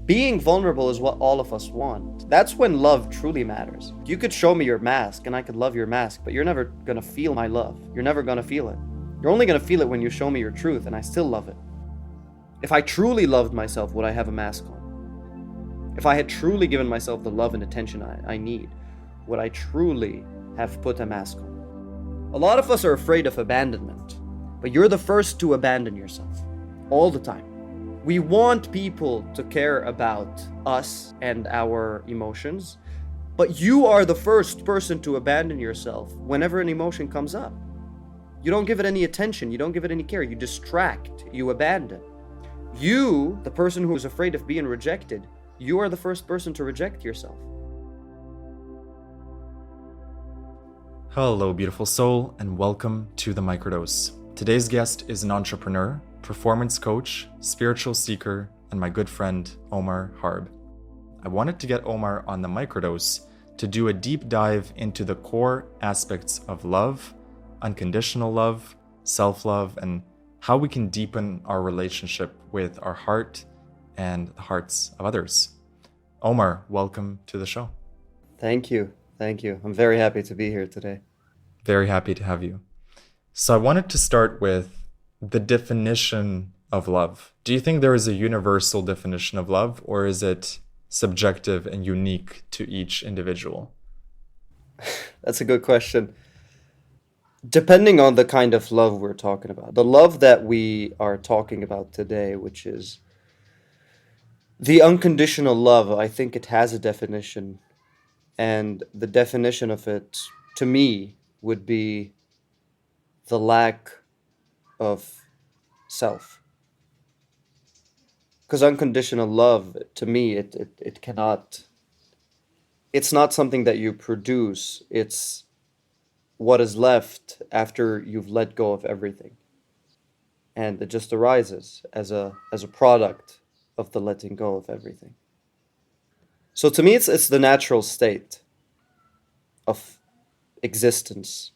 Being vulnerable is what all of us want. That's when love truly matters. You could show me your mask and I could love your mask, but you're never gonna feel my love. You're never gonna feel it. You're only gonna feel it when you show me your truth, and I still love it. If I truly loved myself, would I have a mask on? If I had truly given myself the love and attention I need, would I truly have put a mask on? A lot of us are afraid of abandonment, but you're the first to abandon yourself. All the time. We want people to care about us and our emotions, but you are the first person to abandon yourself whenever an emotion comes up. You don't give it any attention, you don't give it any care, you distract, you abandon. You, the person who is afraid of being rejected, you are the first person to reject yourself. Hello, beautiful soul, and welcome to The Microdose. Today's guest is an entrepreneur, performance coach, spiritual seeker, and my good friend, Omar Harb. I wanted to get Omar on The Microdose to do a deep dive into the core aspects of love, unconditional love, self-love, and how we can deepen our relationship with our heart and the hearts of others. Omar, welcome to the show. Thank you. I'm very happy to be here today. Very happy to have you. So I wanted to start with the definition of love. Do you think there is a universal definition of love, or is it subjective and unique to each individual? That's a good question. Depending on the kind of love we're talking about. The love that we are talking about today, which is the unconditional love, I think it has a definition. And the definition of it, to me, would be the lack of self. Because unconditional love, to me, it cannot, it's not something that you produce, it's what is left after you've let go of everything. And it just arises as a product of the letting go of everything. So to me, it's the natural state of existence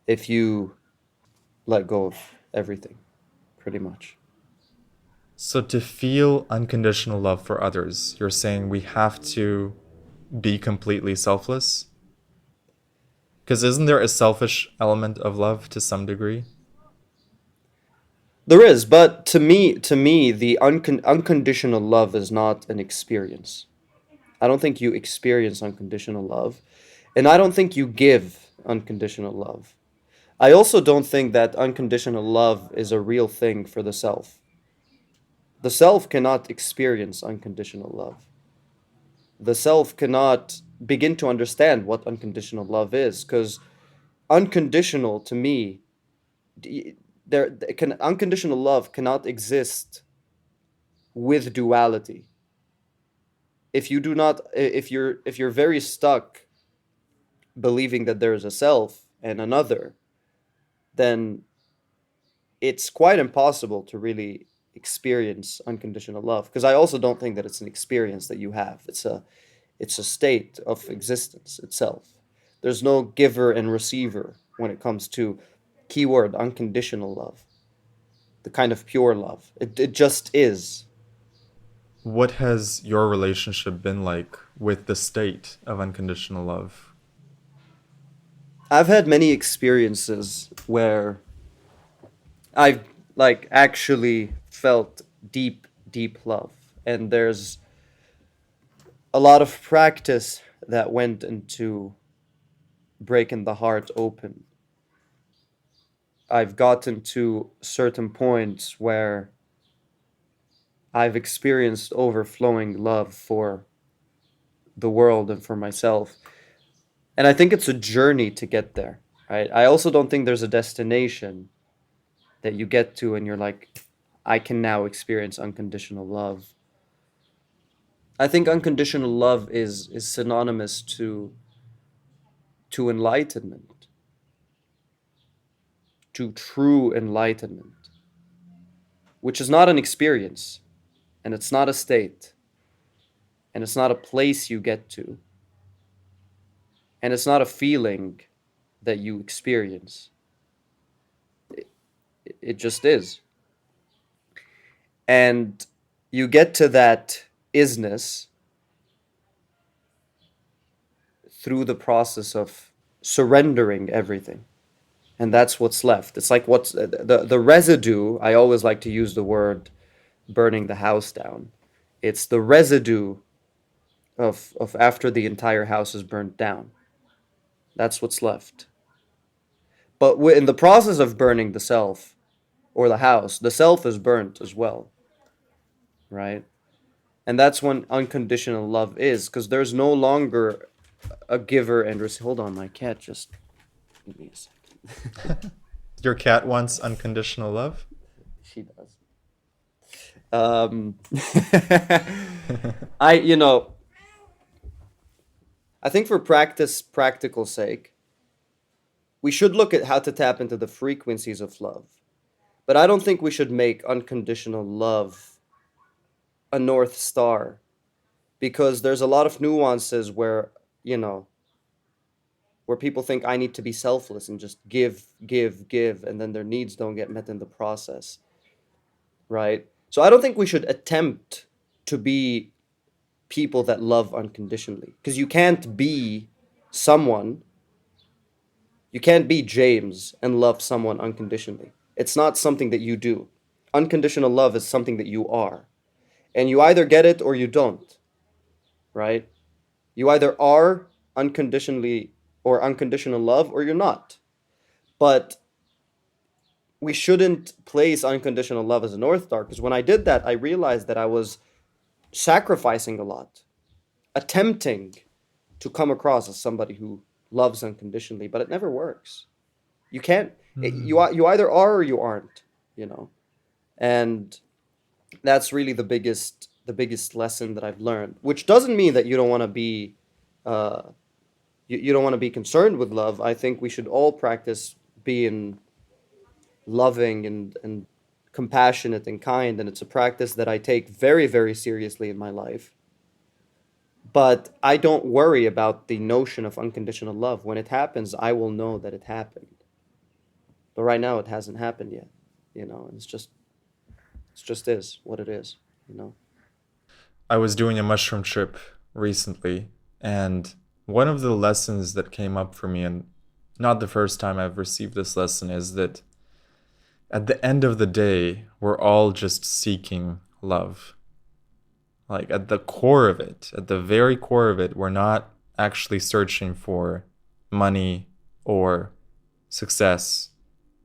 if you let go of everything, pretty much. So to feel unconditional love for others, you're saying we have to be completely selfless? Because isn't there a selfish element of love to some degree? There is, but to me, the unconditional love is not an experience. I don't think you experience unconditional love, and I don't think you give unconditional love. I also don't think that unconditional love is a real thing for the self. The self cannot experience unconditional love. The self cannot begin to understand what unconditional love is, because unconditional, to me, unconditional love cannot exist with duality. If you're very stuck believing that there is a self and another, then it's quite impossible to really experience unconditional love. Because I also don't think that it's an experience that you have. It's a state of existence itself. There's no giver and receiver when it comes to keyword unconditional love, the kind of pure love. It just is. What has your relationship been like with the state of unconditional love? I've had many experiences where I've actually felt deep love, and there's a lot of practice that went into breaking the heart open. I've gotten to certain points where I've experienced overflowing love for the world and for myself. And I think it's a journey to get there, right? I also don't think there's a destination that you get to and you're like, I can now experience unconditional love. I think unconditional love is synonymous to enlightenment, to true enlightenment, which is not an experience, and it's not a state, and it's not a place you get to, and it's not a feeling that you experience. It just is. And you get to that isness through the process of surrendering everything. And that's what's left. It's like what's the residue. I always like to use the word burning the house down. It's the residue of after the entire house is burnt down. That's what's left. But in the process of burning the self or the house, the self is burnt as well, right? And that's when unconditional love is, because there's no longer a giver and receiver. Hold on, my cat just give me a second. Your cat wants unconditional love? She does. I you know I think for practical sake, we should look at how to tap into the frequencies of love. But I don't think we should make unconditional love a north star, because there's a lot of nuances where, you know, where people think I need to be selfless and just give, and then their needs don't get met in the process, right? So I don't think we should attempt to be people that love unconditionally, because someone, you can't be James and love someone unconditionally. It's not something that you do. Unconditional love is something that you are. And you either get it or you don't, right? You either are unconditionally or unconditional love, or you're not. But we shouldn't place unconditional love as a North Star, because when I did that, I realized that I was sacrificing a lot, attempting to come across as somebody who loves unconditionally, but it never works. You can't, you either are or you aren't, you know? And that's really the biggest lesson that I've learned, which doesn't mean that you don't want to be, you don't want to be concerned with love. I think we should all practice being loving and compassionate and kind, and it's a practice that I take very, very seriously in my life. But I don't worry about the notion of unconditional love. When it happens, I will know that it happened. But right now, it hasn't happened yet, you know. And it's just is what it is, you know. I was doing a mushroom trip recently, and one of the lessons that came up for me, and not the first time I've received this lesson, is that at the end of the day, we're all just seeking love. Like at the core of it, at the very core of it, we're not actually searching for money or success.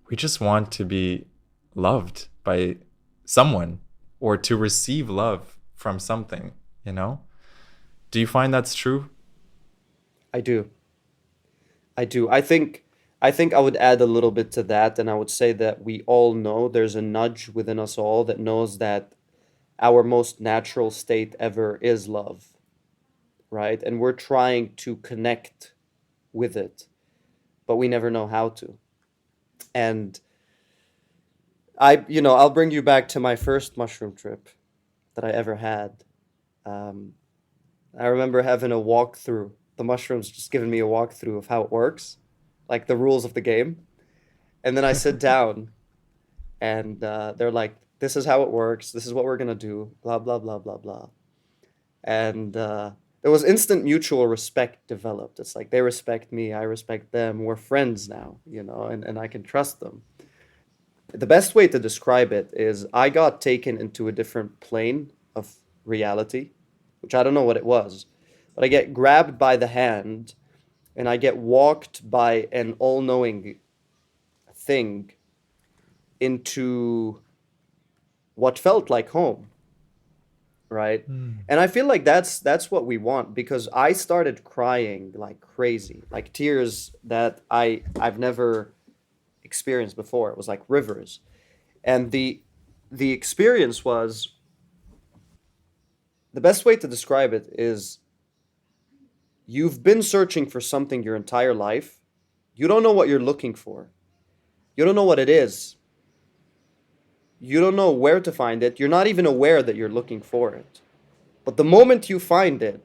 We just want to be loved by someone or to receive love from something, you know? Do you find that's true? I do. I do. I think I would add a little bit to that, and I would say that we all know there's a nudge within us all that knows that our most natural state ever is love, right? And we're trying to connect with it, but we never know how to. And I'll bring you back to my first mushroom trip that I ever had. Um, I remember having a walkthrough, the mushrooms just giving me a walkthrough of how it works, like the rules of the game. And then I sit down and they're like, this is how it works. This is what we're going to do, blah, blah, blah, blah, blah. And there was instant mutual respect developed. It's like they respect me, I respect them. We're friends now, you know, and I can trust them. The best way to describe it is I got taken into a different plane of reality, which I don't know what it was, but I get grabbed by the hand and I get walked by an all knowing thing into what felt like home, right? And I feel like that's what we want, because I started crying like crazy, like tears that I've never experienced before. It was like rivers. And the experience was, the best way to describe it is, you've been searching for something your entire life. You don't know what you're looking for. You don't know what it is. You don't know where to find it. You're not even aware that you're looking for it. But the moment you find it,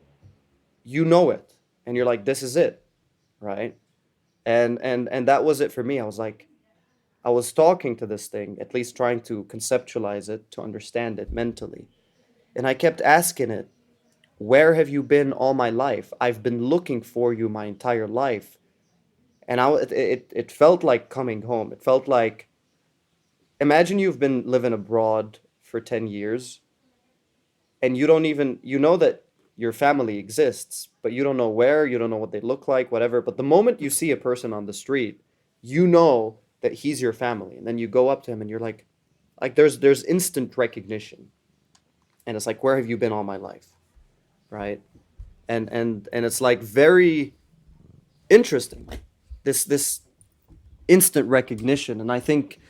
you know it. And you're like, this is it, right? And that was it for me. I was like, I was talking to this thing, at least trying to conceptualize it, to understand it mentally. And I kept asking it, where have you been all my life? I've been looking for you my entire life. And it felt like coming home. It felt like, imagine you've been living abroad for 10 years and you don't even, you know that your family exists, but you don't know where, you don't know what they look like, whatever. But the moment you see a person on the street, you know that he's your family. And then you go up to him and you're like there's instant recognition. And it's like, where have you been all my life? Right? And it's like very interesting. This instant recognition. And I think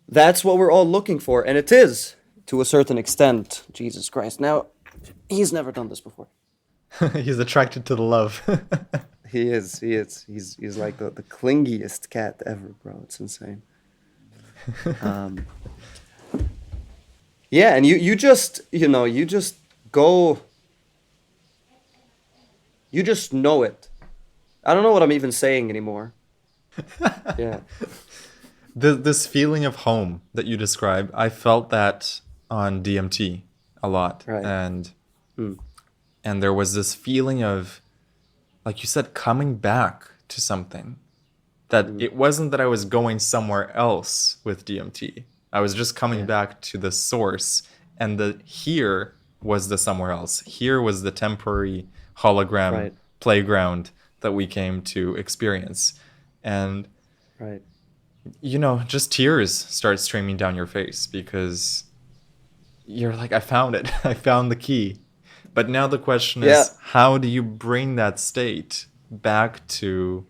that's what we're all looking for. And it is, to a certain extent. Jesus Christ. Now, he's never done this before. He's attracted to the love. He is. He's like the clingiest cat ever, bro. It's insane. Yeah, and you just, you just go, you just know it. I don't know what I'm even saying anymore. Yeah. This feeling of home that you describe, I felt that on DMT a lot. Right. And there was this feeling of, like you said, coming back to something. That it wasn't that I was going somewhere else with DMT. I was just coming back to the source. And the here was the somewhere else. Here was the temporary hologram playground that we came to experience. And, Right. Just tears start streaming down your face because you're like, I found it. I found the key. But now the question is, how do you bring that state back to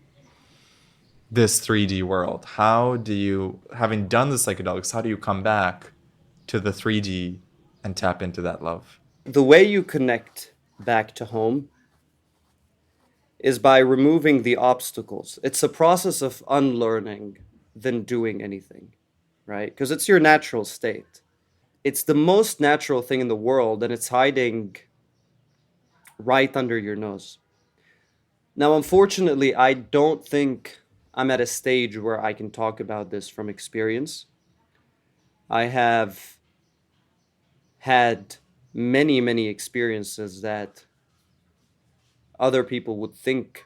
this 3D world? How do you, having done the psychedelics, how do you come back to the 3D and tap into that love? The way you connect back to home is by removing the obstacles. It's a process of unlearning than doing anything, right? Because it's your natural state. It's the most natural thing in the world, and it's hiding right under your nose. Now, unfortunately, I don't think I'm at a stage where I can talk about this from experience. I have had many, many experiences that other people would think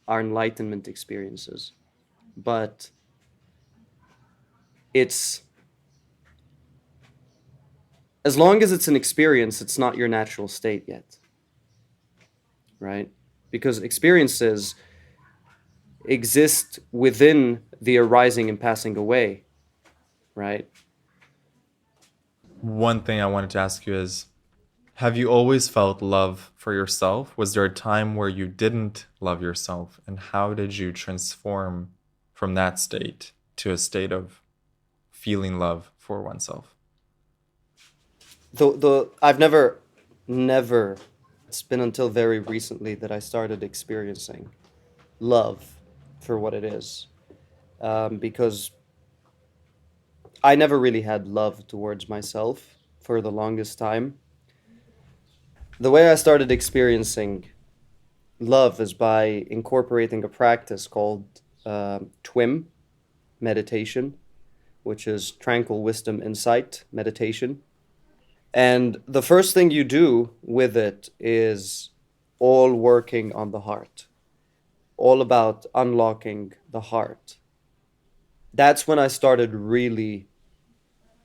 are enlightenment experiences. But it's, as long as it's an experience, it's not your natural state yet. Right? Because experiences exist within the arising and passing away. Right? One thing I wanted to ask you is, have you always felt love for yourself? Was there a time where you didn't love yourself? And how did you transform from that state to a state of feeling love for oneself? I've never, it's been until very recently that I started experiencing love for what it is. Because I never really had love towards myself for the longest time. The way I started experiencing love is by incorporating a practice called TWIM meditation, which is Tranquil Wisdom Insight meditation. And the first thing you do with it is all working on the heart, all about unlocking the heart. That's when I started really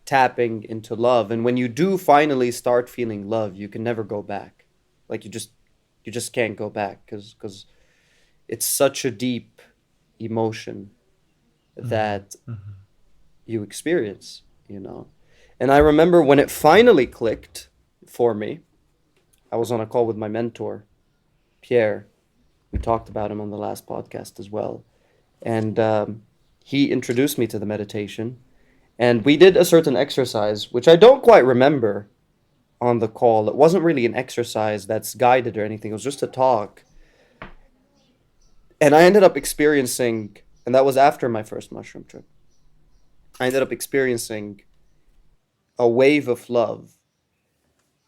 tapping into love. And when you do finally start feeling love, you can never go back. Like you just can't go back because it's such a deep emotion that you experience, And I remember when it finally clicked for me, I was on a call with my mentor, Pierre. We talked about him on the last podcast as well. And he introduced me to the meditation. And we did a certain exercise, which I don't quite remember on the call. It wasn't really an exercise that's guided or anything. It was just a talk. And I ended up experiencing, and that was after my first mushroom trip, I ended up experiencing a wave of love.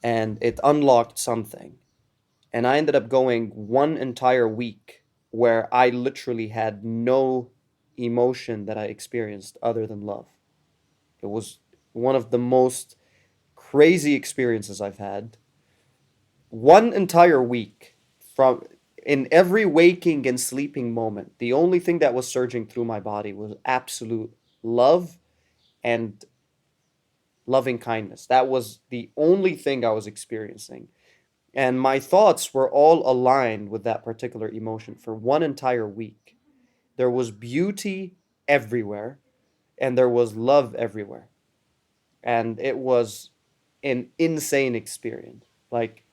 And it unlocked something. And I ended up going one entire week where I literally had no emotion that I experienced other than love. It was one of the most crazy experiences I've had. One entire week, from in every waking and sleeping moment, the only thing that was surging through my body was absolute love and loving kindness. That was the only thing I was experiencing. And my thoughts were all aligned with that particular emotion for one entire week. There was beauty everywhere and there was love everywhere. And it was an insane experience. Like,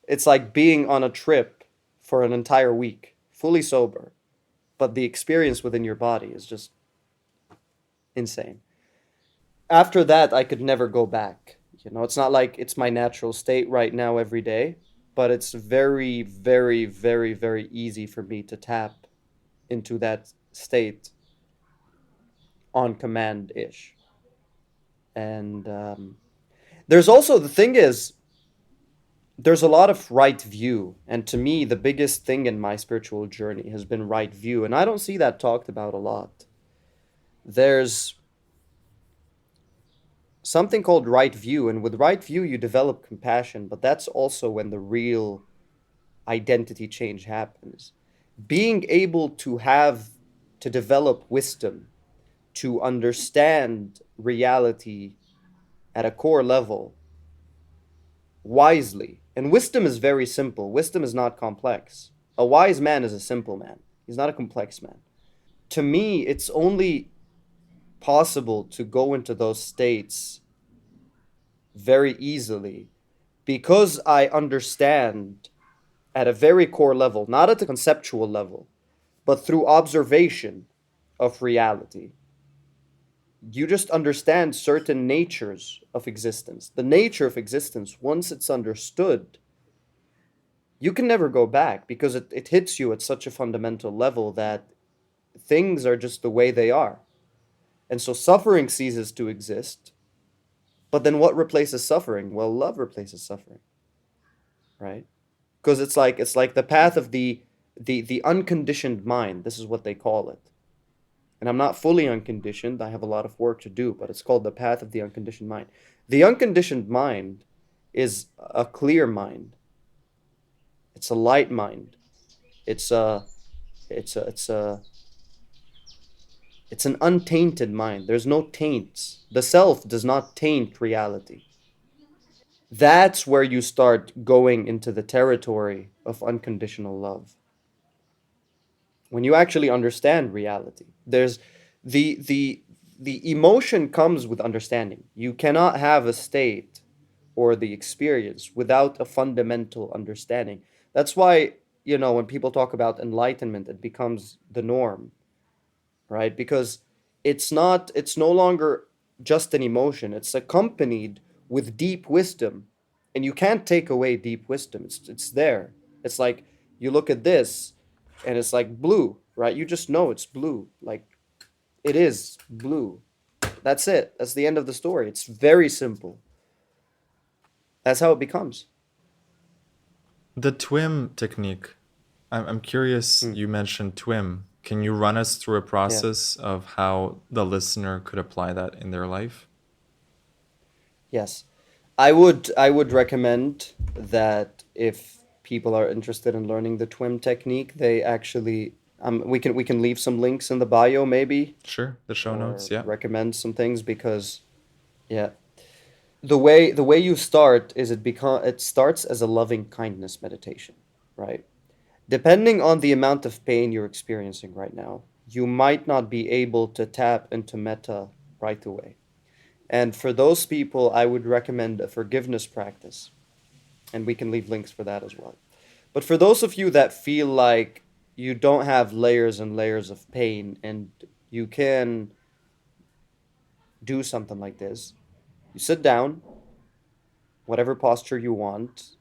it's like being on a trip for an entire week, fully sober, but the experience within your body is just insane. After that, I could never go back. It's not like it's my natural state right now every day, but it's very, very, very, very easy for me to tap into that state on command ish. And there's also the thing is, there's a lot of right view. And to me, the biggest thing in my spiritual journey has been right view. And I don't see that talked about a lot. There's something called right view. And with right view, you develop compassion. But that's also when the real identity change happens. Being able to develop wisdom, to understand reality at a core level wisely. And wisdom is very simple. Wisdom is not complex. A wise man is a simple man. He's not a complex man. To me, it's only possible to go into those states very easily because I understand at a very core level, not at a conceptual level, but through observation of reality. You just understand certain natures of existence. The nature of existence, once it's understood, you can never go back because it hits you at such a fundamental level that things are just the way they are. And so suffering ceases to exist. But then what replaces suffering? Well, love replaces suffering, right? Because it's like the path of the unconditioned mind. This is what they call it. And I'm not fully unconditioned. I have a lot of work to do, but it's called the path of the unconditioned mind. The unconditioned mind is a clear mind. It's a light mind. It's a it's a it's a it's an untainted mind. There's no taints. The self does not taint reality. That's where you start going into the territory of unconditional love. When you actually understand reality, there's the emotion comes with understanding. You cannot have a state or the experience without a fundamental understanding. That's why, when people talk about enlightenment, it becomes the norm, right? Because it's no longer just an emotion. It's accompanied with deep wisdom. And you can't take away deep wisdom. It's there. It's like you look at this and it's like blue, right? You just know it's blue. Like it is blue. That's it. That's the end of the story. It's very simple. That's how it becomes. The TWIM technique. I'm curious, Mm. you mentioned TWIM. Can you run us through a Yeah. process of how the listener could apply that in their life? Yes. I would recommend that if people are interested in learning the TWIM technique, they actually we can leave some links in the bio maybe Sure, the show notes, or yeah. recommend some things because yeah, the way you start is it starts as a loving kindness meditation, right? Depending on the amount of pain you're experiencing right now, you might not be able to tap into metta right away. And for those people, I would recommend a forgiveness practice, and we can leave links for that as well. But for those of you that feel like you don't have layers and layers of pain and you can do something like this, you sit down, whatever posture you want,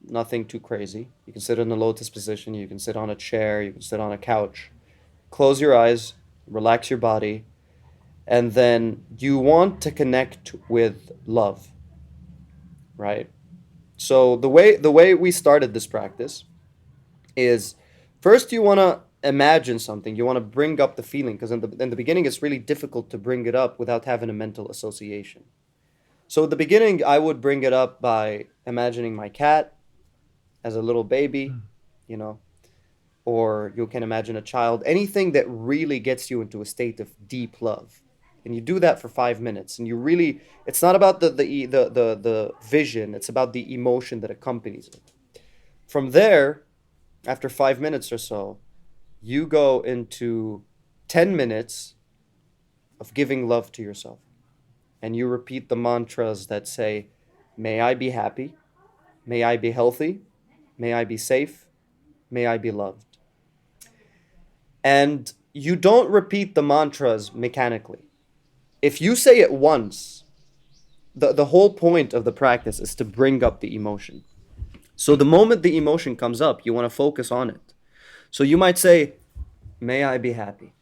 nothing too crazy. You can sit in a lotus position, you can sit on a chair, you can sit on a couch. Close your eyes, relax your body, and then you want to connect with love, right? So the way we started this practice is first you want to imagine something. You want to bring up the feeling because in the beginning it's really difficult to bring it up without having a mental association. So at the beginning, I would bring it up by imagining my cat as a little baby, you know, or you can imagine a child, anything that really gets you into a state of deep love. And you do that for 5 minutes, and you really, it's not about the vision, it's about the emotion that accompanies it. From there, after 5 minutes or so, you go into 10 minutes of giving love to yourself. And you repeat the mantras that say, may I be happy, may I be healthy, may I be safe, may I be loved. And you don't repeat the mantras mechanically. If you say it once, the whole point of the practice is to bring up the emotion. So the moment the emotion comes up, you want to focus on it. So you might say, may I be happy.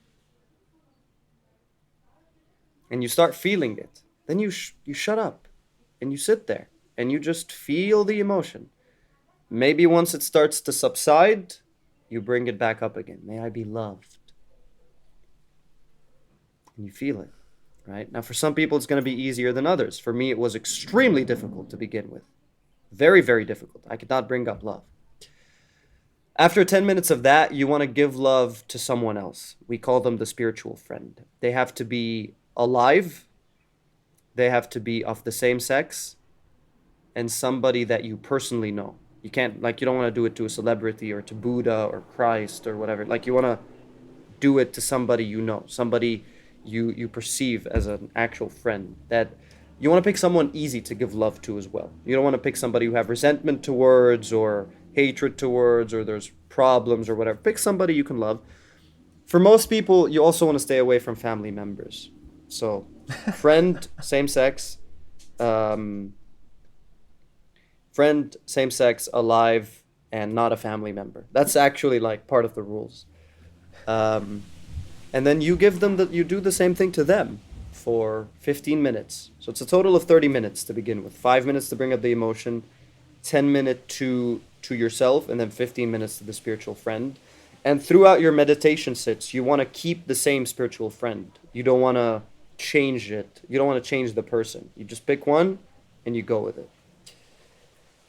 And you start feeling it. Then you shut up and you sit there and you just feel the emotion. Maybe once it starts to subside, you bring it back up again. May I be loved. And you feel it, right? Now, for some people, it's going to be easier than others. For me, it was extremely difficult to begin with. Very, very difficult. I could not bring up love. After 10 minutes of that, you want to give love to someone else. We call them the spiritual friend. They have to be alive. They have to be of the same sex, and somebody that you personally know. You can't, like, you don't want to do it to a celebrity or to Buddha or Christ or whatever. Like, you want to do it to somebody you know, somebody you perceive as an actual friend. That you want to pick someone easy to give love to as well. You don't want to pick somebody who have resentment towards or hatred towards or there's problems or whatever. Pick somebody you can love. For most people, you also want to stay away from family members. So, friend, same sex, friend, same sex, alive, and not a family member. That's actually like part of the rules. And then you give them you do the same thing to them for 15 minutes. So it's a total of 30 minutes to begin with. 5 minutes to bring up the emotion, 10 minutes to yourself, and then 15 minutes to the spiritual friend. And throughout your meditation sits, you want to keep the same spiritual friend. You don't want to change it. You don't want to change the person. You just pick one and you go with it.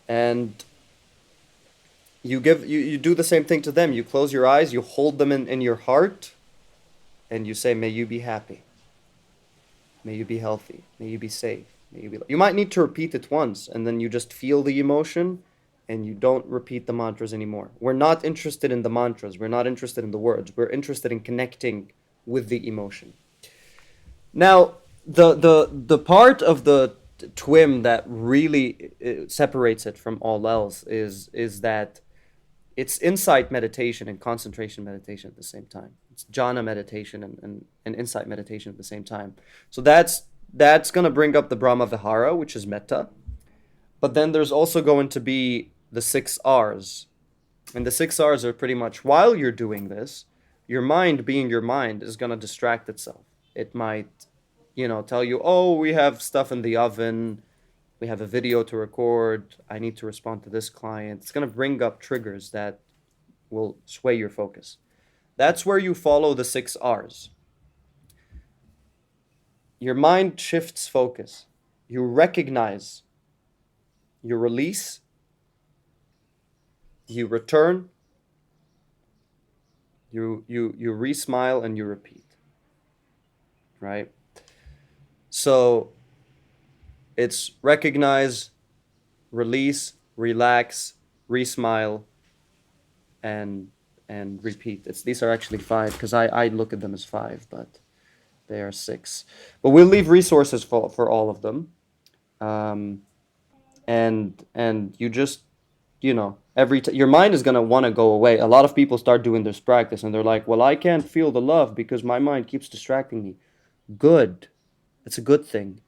And you do the same thing to them. You close your eyes, you hold them in your heart, and you say, may you be happy. May you be healthy. May you be safe. May you be. You might need to repeat it once, and then you just feel the emotion, and you don't repeat the mantras anymore. We're not interested in the mantras. We're not interested in the words. We're interested in connecting with the emotion. Now, the part of the TWIM that really separates it from all else is that it's insight meditation and concentration meditation at the same time. It's jhana meditation and insight meditation at the same time. So that's going to bring up the Brahma Vihara, which is Metta. But then there's also going to be the 6 R's. And the 6 R's are pretty much, while you're doing this, your mind, being your mind, is going to distract itself. It might, tell you, oh, we have stuff in the oven, we have a video to record, I need to respond to this client. It's going to bring up triggers that will sway your focus. That's where you follow the 6 R's. Your mind shifts focus. You recognize, you release, you return, you re-smile, and you repeat. Right? So it's recognize, release, relax, re-smile, and repeat. These are actually 5 because I look at them as 5, but they are 6. But we'll leave resources for all of them. And you just, your mind is going to want to go away. A lot of people start doing this practice and they're like, well, I can't feel the love because my mind keeps distracting me. Good. It's a good thing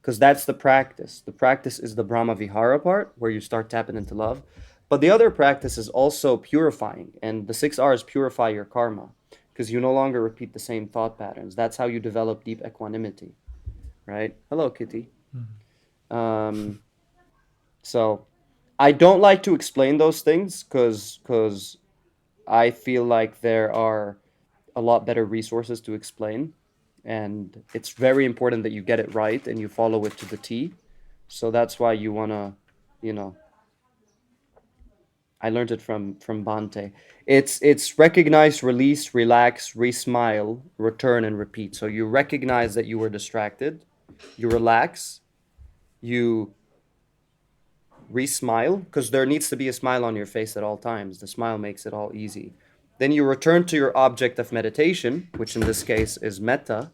because that's the practice. The practice is the Brahma Vihara part where you start tapping into love. But the other practice is also purifying, and the 6 R's purify your karma because you no longer repeat the same thought patterns. That's how you develop deep equanimity, right? Hello, Kitty. Mm-hmm. So I don't like to explain those things because I feel like there are a lot better resources to explain. And it's very important that you get it right and you follow it to the T. So that's why you wanna, you know, I learned it from Bante. It's recognize, release, relax, re-smile, return, and repeat. So you recognize that you were distracted, you relax, you re-smile, because there needs to be a smile on your face at all times. The smile makes it all easy. Then you return to your object of meditation, which in this case is metta,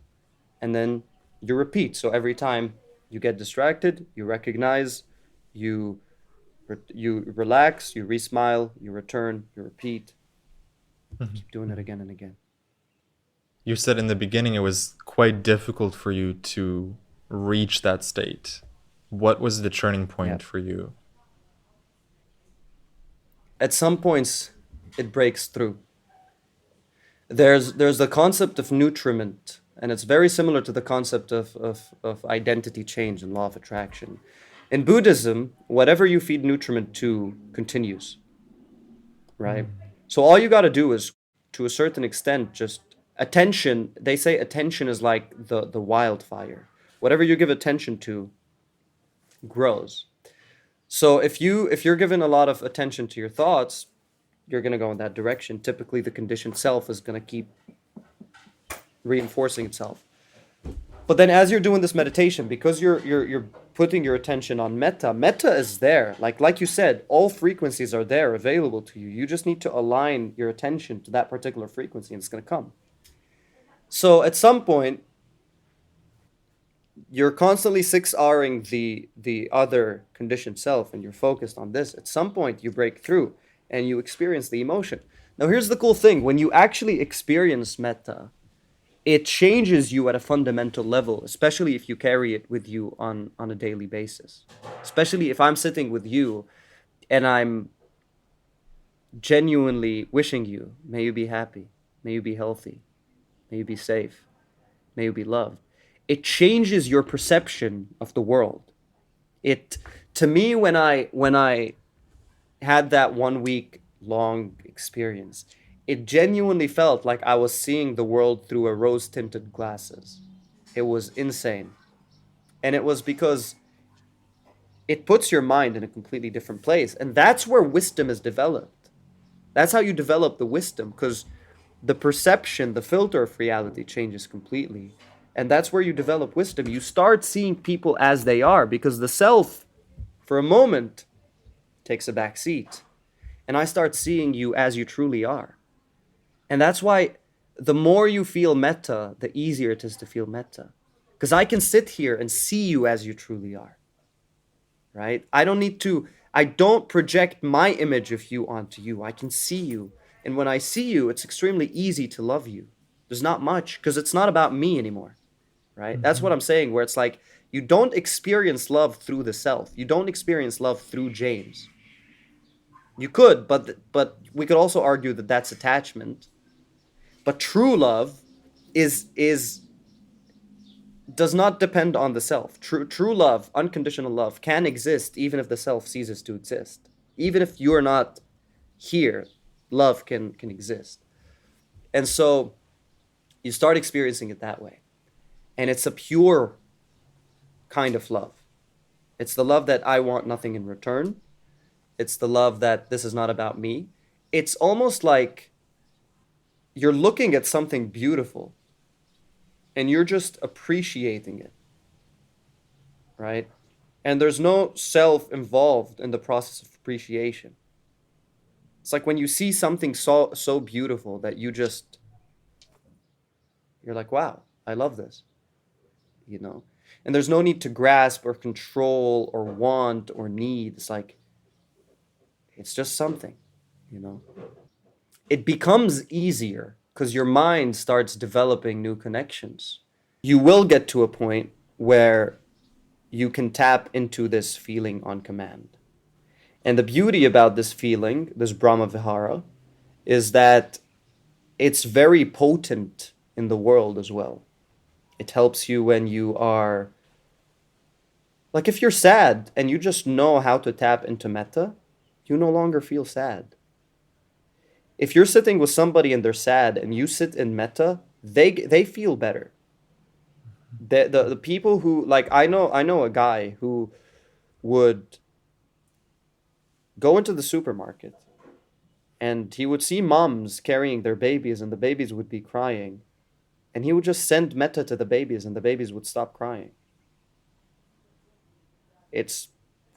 and then you repeat. So every time you get distracted, you recognize, you you relax, you re-smile, you return, you repeat. Keep doing it again and again. You said in the beginning it was quite difficult for you to reach that state. What was the turning Yeah. point for you? At some points, it breaks through. There's the concept of nutriment, and it's very similar to the concept of identity change and law of attraction. In Buddhism, whatever you feed nutriment to continues, right? So all you got to do is, to a certain extent, just attention. They say attention is like the wildfire. Whatever you give attention to grows. So if you're given a lot of attention to your thoughts, you're going to go in that direction. Typically, the conditioned self is going to keep reinforcing itself. But then as you're doing this meditation, because you're putting your attention on metta, metta is there. Like you said, all frequencies are there available to you. You just need to align your attention to that particular frequency and it's going to come. So at some point, you're constantly 6Ring the other conditioned self and you're focused on this. At some point you break through and you experience the emotion. Now here's the cool thing: when you actually experience metta, it changes you at a fundamental level, especially if you carry it with you on a daily basis. Especially if I'm sitting with you and I'm genuinely wishing you, may you be happy, may you be healthy, may you be safe, may you be loved. It changes your perception of the world. It, to me, when I had that 1 week long experience, it genuinely felt like I was seeing the world through a rose tinted glasses. It was insane. And it was because it puts your mind in a completely different place. And that's where wisdom is developed. That's how you develop the wisdom, because the perception, the filter of reality changes completely. And that's where you develop wisdom. You start seeing people as they are, because the self, for a moment, takes a back seat. And I start seeing you as you truly are. And that's why the more you feel metta, the easier it is to feel metta. Because I can sit here and see you as you truly are. Right? I don't project my image of you onto you. I can see you. And when I see you, it's extremely easy to love you. There's not much, because it's not about me anymore. Right? Mm-hmm. That's what I'm saying, where it's like, you don't experience love through the self. You don't experience love through James. You could, but we could also argue that that's attachment. But true love does not depend on the self. True love, unconditional love, can exist even if the self ceases to exist. Even if you're not here, love can exist. And so you start experiencing it that way. And it's a pure kind of love. It's the love that I want nothing in return. It's the love that this is not about me. It's almost like you're looking at something beautiful and you're just appreciating it, right? And there's no self involved in the process of appreciation. It's like when you see something so beautiful that you're like, wow, I love this, you know? And there's no need to grasp or control or want or need. It's like, it's just something, you know? It becomes easier because your mind starts developing new connections. You will get to a point where you can tap into this feeling on command. And the beauty about this feeling, this Brahma Vihara, is that it's very potent in the world as well. It helps you when you are, like if you're sad and you just know how to tap into metta, you no longer feel sad. If you're sitting with somebody and they're sad and you sit in metta, they feel better. The people who, like, I know a guy who would go into the supermarket and he would see moms carrying their babies and the babies would be crying. And he would just send metta to the babies and the babies would stop crying. It's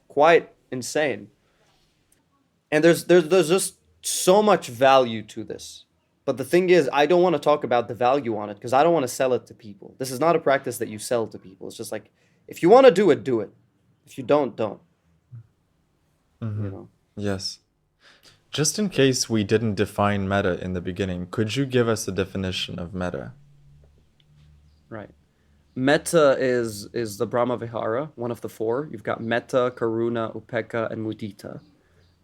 quite insane. And there's just so much value to this. But the thing is, I don't want to talk about the value on it because I don't want to sell it to people. This is not a practice that you sell to people. It's just like, if you want to do it, do it. If you don't. Mm-hmm. You know? Yes. Just in case we didn't define metta in the beginning, could you give us a definition of metta? Right. Metta is the Brahma Vihara, one of the four. You've got Metta, Karuna, Upekkha, and Mudita.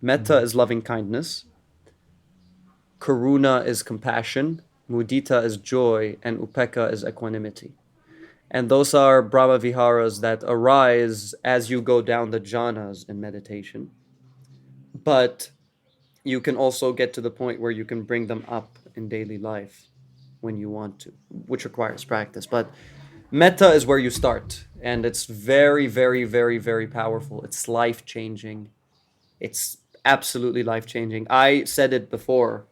Metta is loving kindness. Karuna is compassion. Mudita is joy. And Upekkha is equanimity. And those are Brahma Viharas that arise as you go down the jhanas in meditation. But you can also get to the point where you can bring them up in daily life when you want to, which requires practice. But Metta is where you start, and it's very, very, very, very powerful. It's life-changing. It's absolutely life-changing. I said it before.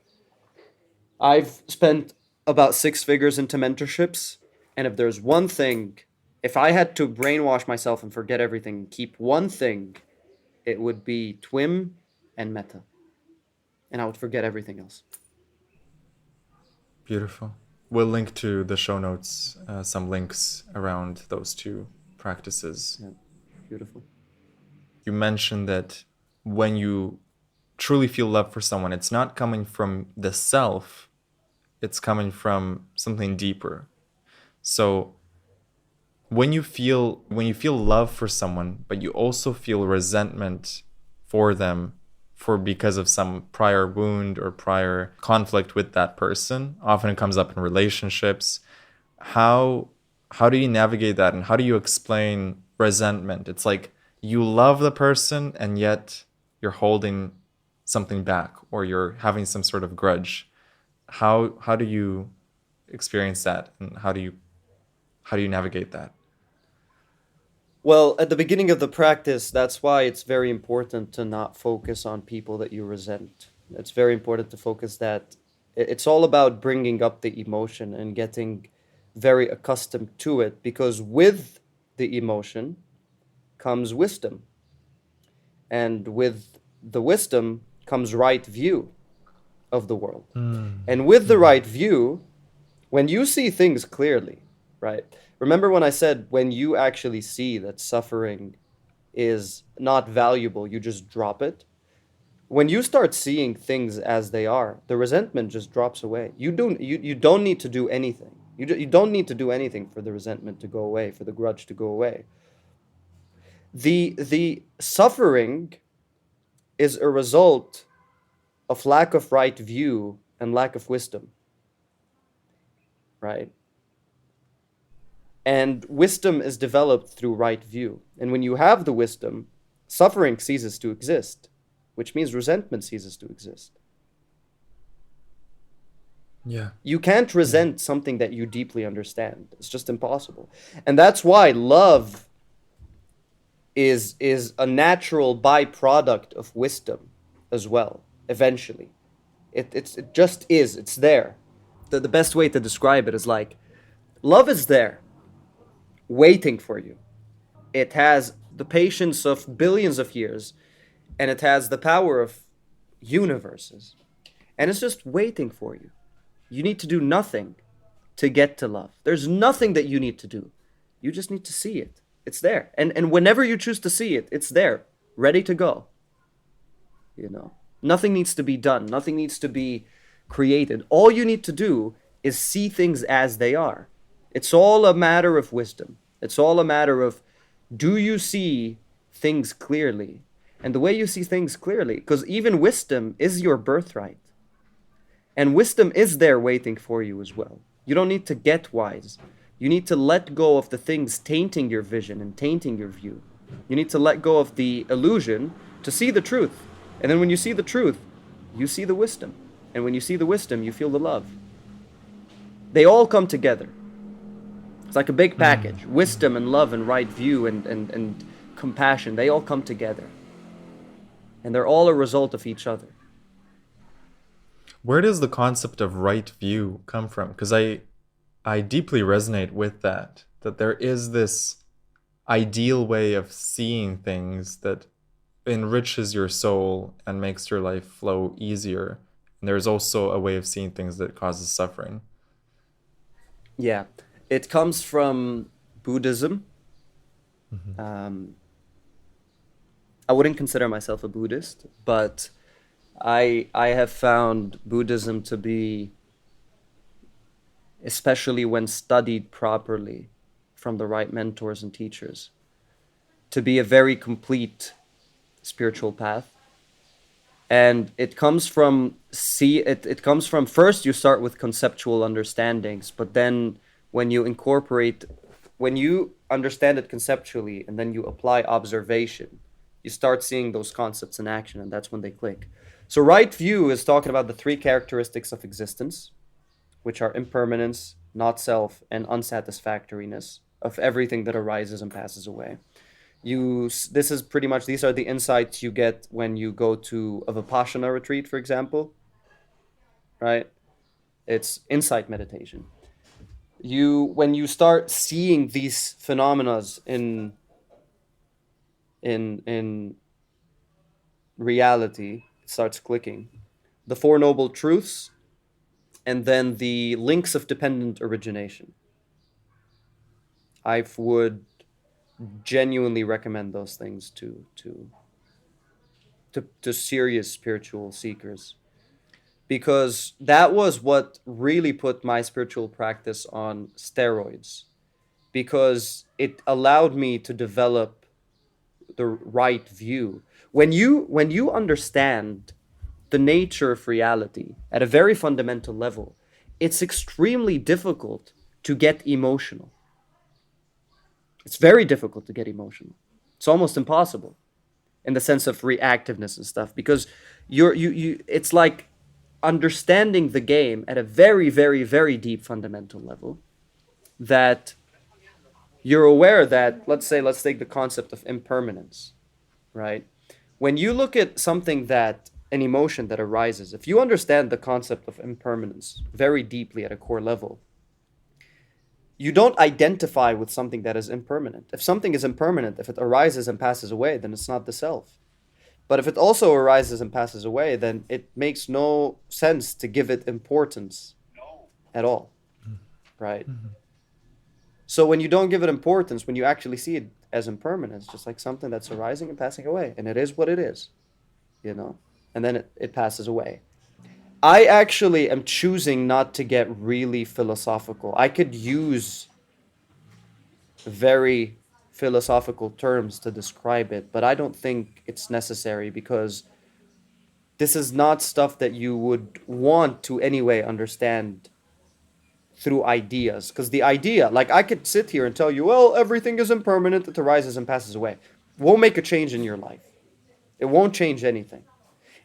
I've spent about 6 figures into mentorships, and if there's one thing, if I had to brainwash myself and forget everything, keep one thing, it would be TWIM and Metta. And I would forget everything else. Beautiful. We'll link to the show notes, some links around those two practices. Yeah, beautiful. You mentioned that when you truly feel love for someone, it's not coming from the self, it's coming from something deeper. So when you feel love for someone, but you also feel resentment for them because of some prior wound or prior conflict with that person, often it comes up in relationships. How do you navigate that, and how do you explain resentment? It's like you love the person and yet you're holding something back, or you're having some sort of grudge. How do you experience that, and how do you navigate that? Well, at the beginning of the practice, that's why it's very important to not focus on people that you resent. It's very important to focus that it's all about bringing up the emotion and getting very accustomed to it, because with the emotion comes wisdom. And with the wisdom comes right view of the world. And with the right view, when you see things clearly, right? Remember when I said when you actually see that suffering is not valuable, you just drop it? When you start seeing things as they are, the resentment just drops away. You don't need to do anything. You don't need to do anything for the resentment to go away, for the grudge to go away. The suffering is a result of lack of right view and lack of wisdom, right? And wisdom is developed through right view. And when you have the wisdom, suffering ceases to exist, which means resentment ceases to exist. Yeah. You can't resent something that you deeply understand. It's just impossible. And that's why love is a natural byproduct of wisdom as well, eventually. It just is. It's there. The best way to describe it is like, love is there, waiting for you. It has the patience of billions of years, and it has the power of universes. And it's just waiting for you. You need to do nothing to get to love. There's nothing that you need to do. You just need to see it. It's there. And whenever you choose to see it, it's there, ready to go. You know, nothing needs to be done. Nothing needs to be created. All you need to do is see things as they are. It's all a matter of wisdom. It's all a matter of, do you see things clearly? And the way you see things clearly, because even wisdom is your birthright. And wisdom is there waiting for you as well. You don't need to get wise. You need to let go of the things tainting your vision and tainting your view. You need to let go of the illusion to see the truth. And then when you see the truth, you see the wisdom. And when you see the wisdom, you feel the love. They all come together. It's like a big package. Wisdom and love and right view and compassion, they all come together. And they're all a result of each other. Where does the concept of right view come from? Because I deeply resonate with that there is this ideal way of seeing things that enriches your soul and makes your life flow easier. And there's also a way of seeing things that causes suffering. Yeah, it comes from Buddhism. I wouldn't consider myself a Buddhist, but I have found Buddhism to be, especially when studied properly from the right mentors and teachers, to be a very complete spiritual path. And it comes from it comes from, first you start with conceptual understandings, but then when you understand it conceptually and then you apply observation, you start seeing those concepts in action, and that's when they click. So right view is talking about the three characteristics of existence, which are impermanence, not self, and unsatisfactoriness of everything that arises and passes away. This is pretty much, these are the insights you get when you go to a Vipassana retreat, for example, right? It's insight meditation. When you start seeing these phenomena in reality, it starts clicking. The Four Noble Truths, and then the links of dependent origination. I would genuinely recommend those things to serious spiritual seekers, because that was what really put my spiritual practice on steroids, because it allowed me to develop the right view. When you understand the nature of reality at a very fundamental level, it's extremely difficult to get emotional. It's very difficult to get emotional. It's almost impossible in the sense of reactiveness and stuff, because it's like understanding the game at a very, very, very deep fundamental level, that you're aware that, let's take the concept of impermanence, right? When you look at something, an emotion that arises, if you understand the concept of impermanence very deeply at a core level, you don't identify with something that is impermanent. If something is impermanent, if it arises and passes away, then it's not the self. But if it also arises and passes away, then it makes no sense to give it importance at all, right? So when you don't give it importance, when you actually see it as impermanent, it's just like something that's arising and passing away, and it is what it is, and then it passes away. I actually am choosing not to get really philosophical. I could use very philosophical terms to describe it, but I don't think it's necessary, because this is not stuff that you would want to anyway understand through ideas. Because the idea, like, I could sit here and tell you, well, everything is impermanent, it arises and passes away. It won't make a change in your life. It won't change anything.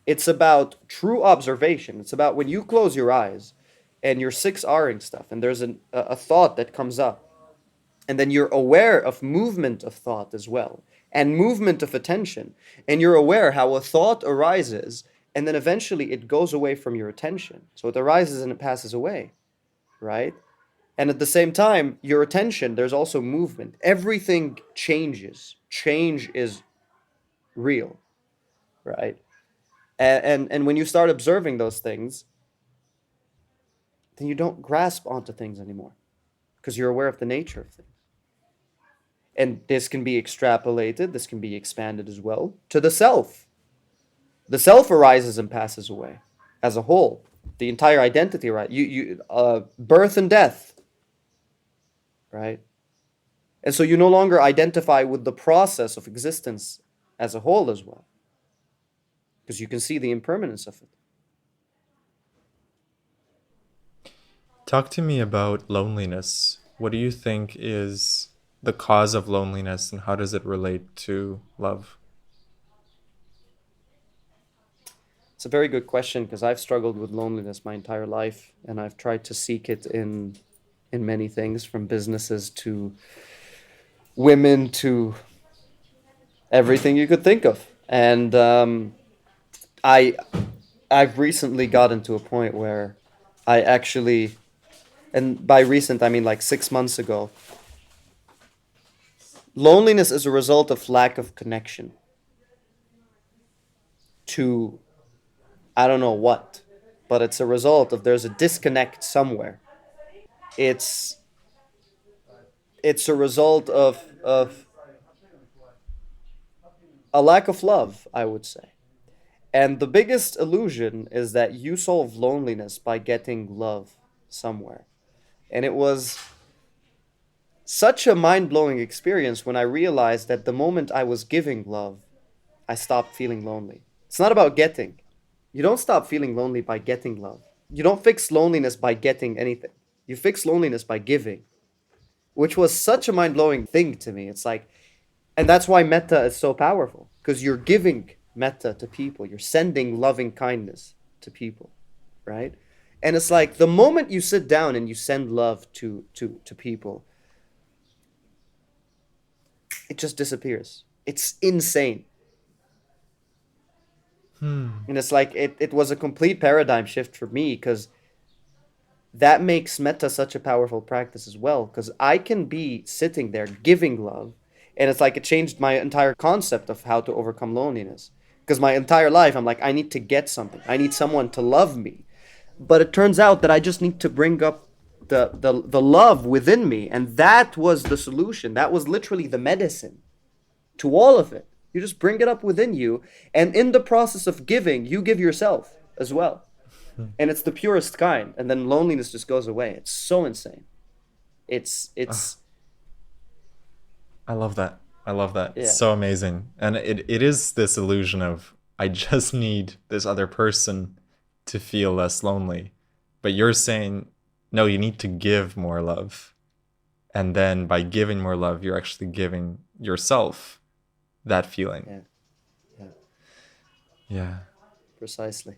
It's about true observation. It's about when you close your eyes and you're 6Ring stuff, and there's a thought that comes up, and then you're aware of movement of thought as well, and movement of attention, and you're aware how a thought arises, and then eventually it goes away from your attention. So it arises and it passes away, right? And at the same time, your attention, there's also movement. Everything changes. Change is real, right? And when you start observing those things, then you don't grasp onto things anymore, because you're aware of the nature of things. And this can be extrapolated, this can be expanded as well to the self. The self arises and passes away as a whole. The entire identity, right? Birth and death, right? And so you no longer identify with the process of existence as a whole as well, because you can see the impermanence of it. Talk to me about loneliness. What do you think is the cause of loneliness, and how does it relate to love? It's a very good question, because I've struggled with loneliness my entire life, and I've tried to seek it in many things, from businesses to women to everything you could think of. And I I've recently gotten to a point where I actually, and by recent I mean like 6 months ago, loneliness is a result of lack of connection to, I don't know what, but it's a result of, there's a disconnect somewhere. It's it's a result of a lack of love, I would say. And the biggest illusion is that you solve loneliness by getting love somewhere. And it was such a mind blowing experience when I realized that the moment I was giving love, I stopped feeling lonely. It's not about getting. You don't stop feeling lonely by getting love. You don't fix loneliness by getting anything. You fix loneliness by giving, which was such a mind blowing thing to me. It's like, and that's why metta is so powerful, because you're giving metta to people, you're sending loving kindness to people, right? And it's like the moment you sit down and you send love to people, it just disappears. It's insane. And it's like it was a complete paradigm shift for me, because that makes metta such a powerful practice as well, because I can be sitting there giving love, and it's like it changed my entire concept of how to overcome loneliness, because my entire life I'm like, I need to get something, I need someone to love me, but it turns out that I just need to bring up the love within me, and that was the solution. That was literally the medicine to all of it. You just bring it up within you, and in the process of giving, you give yourself as well. And it's the purest kind, and then loneliness just goes away. It's so insane. It's I love that. I love that. yeah. It's so amazing. And it is this illusion of, I just need this other person to feel less lonely. But you're saying, no, you need to give more love. And then by giving more love, you're actually giving yourself that feeling. Yeah. Yeah. Yeah. Precisely.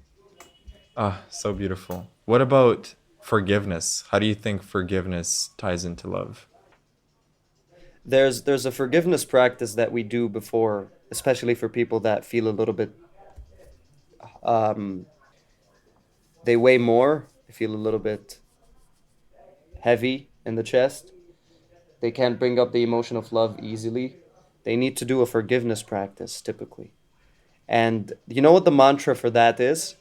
Ah, so beautiful. What about forgiveness? How do you think forgiveness ties into love? There's a forgiveness practice that we do before, especially for people that feel a little bit um they weigh more, they feel a little bit heavy in the chest. They can't bring up the emotion of love easily. They need to do a forgiveness practice typically. And you know what the mantra for that is?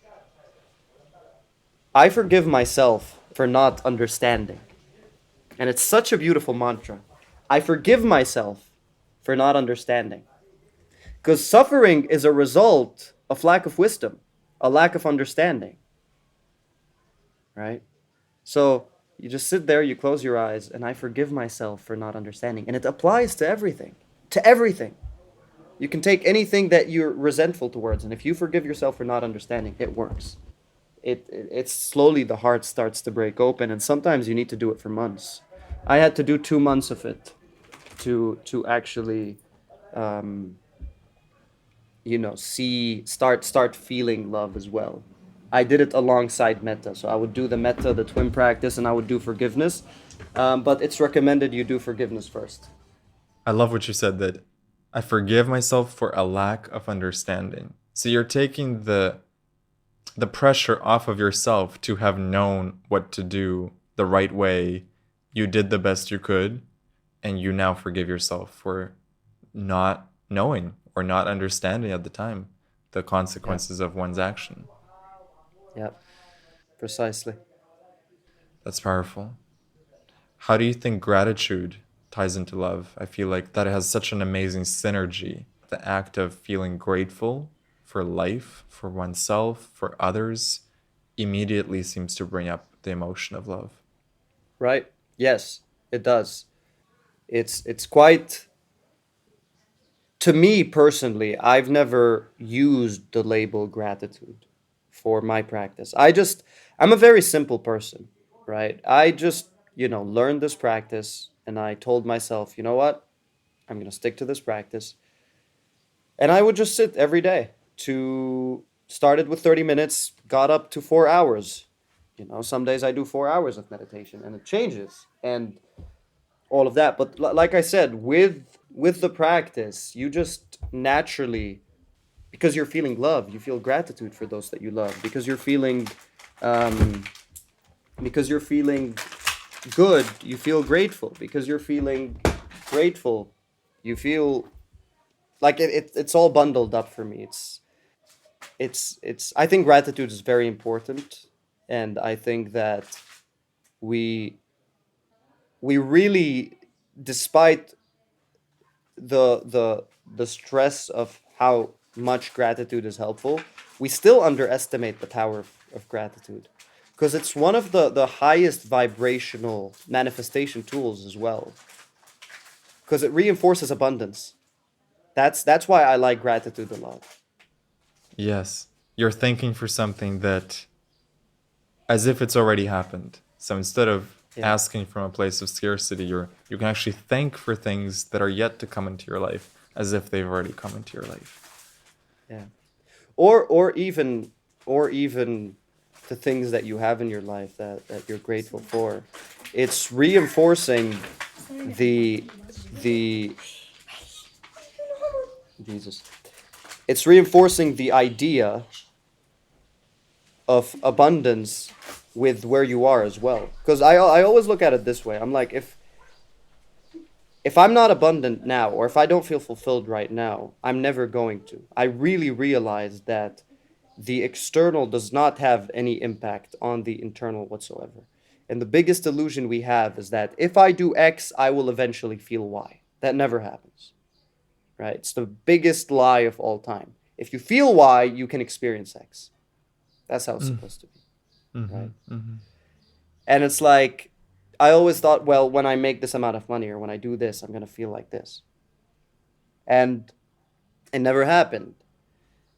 I forgive myself for not understanding. And it's such a beautiful mantra. I forgive myself for not understanding. Because suffering is a result of lack of wisdom, a lack of understanding. Right? So you just sit there, you close your eyes, and I forgive myself for not understanding. And it applies to everything. To everything. You can take anything that you're resentful towards, and if you forgive yourself for not understanding, it works. It's slowly the heart starts to break open, and sometimes you need to do it for months. I had to do 2 months of it to actually start feeling love as well. I did it alongside metta, so I would do the metta, the TWIM practice, and I would do forgiveness, but it's recommended you do forgiveness first. I love what you said, that I forgive myself for a lack of understanding. So you're taking the pressure off of yourself to have known what to do the right way. You did the best you could, and you now forgive yourself for not knowing or not understanding at the time the consequences of one's action. Yep, precisely. That's powerful. How do you think gratitude ties into love? I feel like that has such an amazing synergy. The act of feeling grateful for life, for oneself, for others, immediately seems to bring up the emotion of love. Right? Yes, it does. It's quite, to me personally, I've never used the label gratitude for my practice. I'm a very simple person, right? I just, learned this practice, and I told myself, you know what? I'm going to stick to this practice. And I would just sit every day. Started with 30 minutes, got up to 4 hours. Some days I do 4 hours of meditation, and it changes and all of that. But like I said, with with the practice, you just naturally, because you're feeling love, you feel gratitude for those that you love. Um, because you're feeling good, you feel grateful. Because you're feeling grateful, you feel like it's all bundled up for me. It's I think gratitude is very important, and I think that we we really, despite the stress of how much gratitude is helpful, we still underestimate the power of gratitude, because it's one of the highest vibrational manifestation tools as well, because it reinforces abundance. That's why I like gratitude a lot. Yes. You're thanking for something that, as if it's already happened. So instead of Yeah. asking from a place of scarcity, you can actually thank for things that are yet to come into your life as if they've already come into your life. Yeah. Or even the things that you have in your life that you're grateful for. It's reinforcing the Jesus. It's reinforcing the idea of abundance with where you are as well. Because I always look at it this way. I'm like, if I'm not abundant now, or if I don't feel fulfilled right now, I'm never going to. I really realize that the external does not have any impact on the internal whatsoever. And the biggest illusion we have is that if I do X, I will eventually feel Y. That never happens, right? It's the biggest lie of all time. If you feel Y, you can experience X. That's how it's supposed to be, right? And it's like, I always thought, well, when I make this amount of money or when I do this, I'm going to feel like this. And it never happened.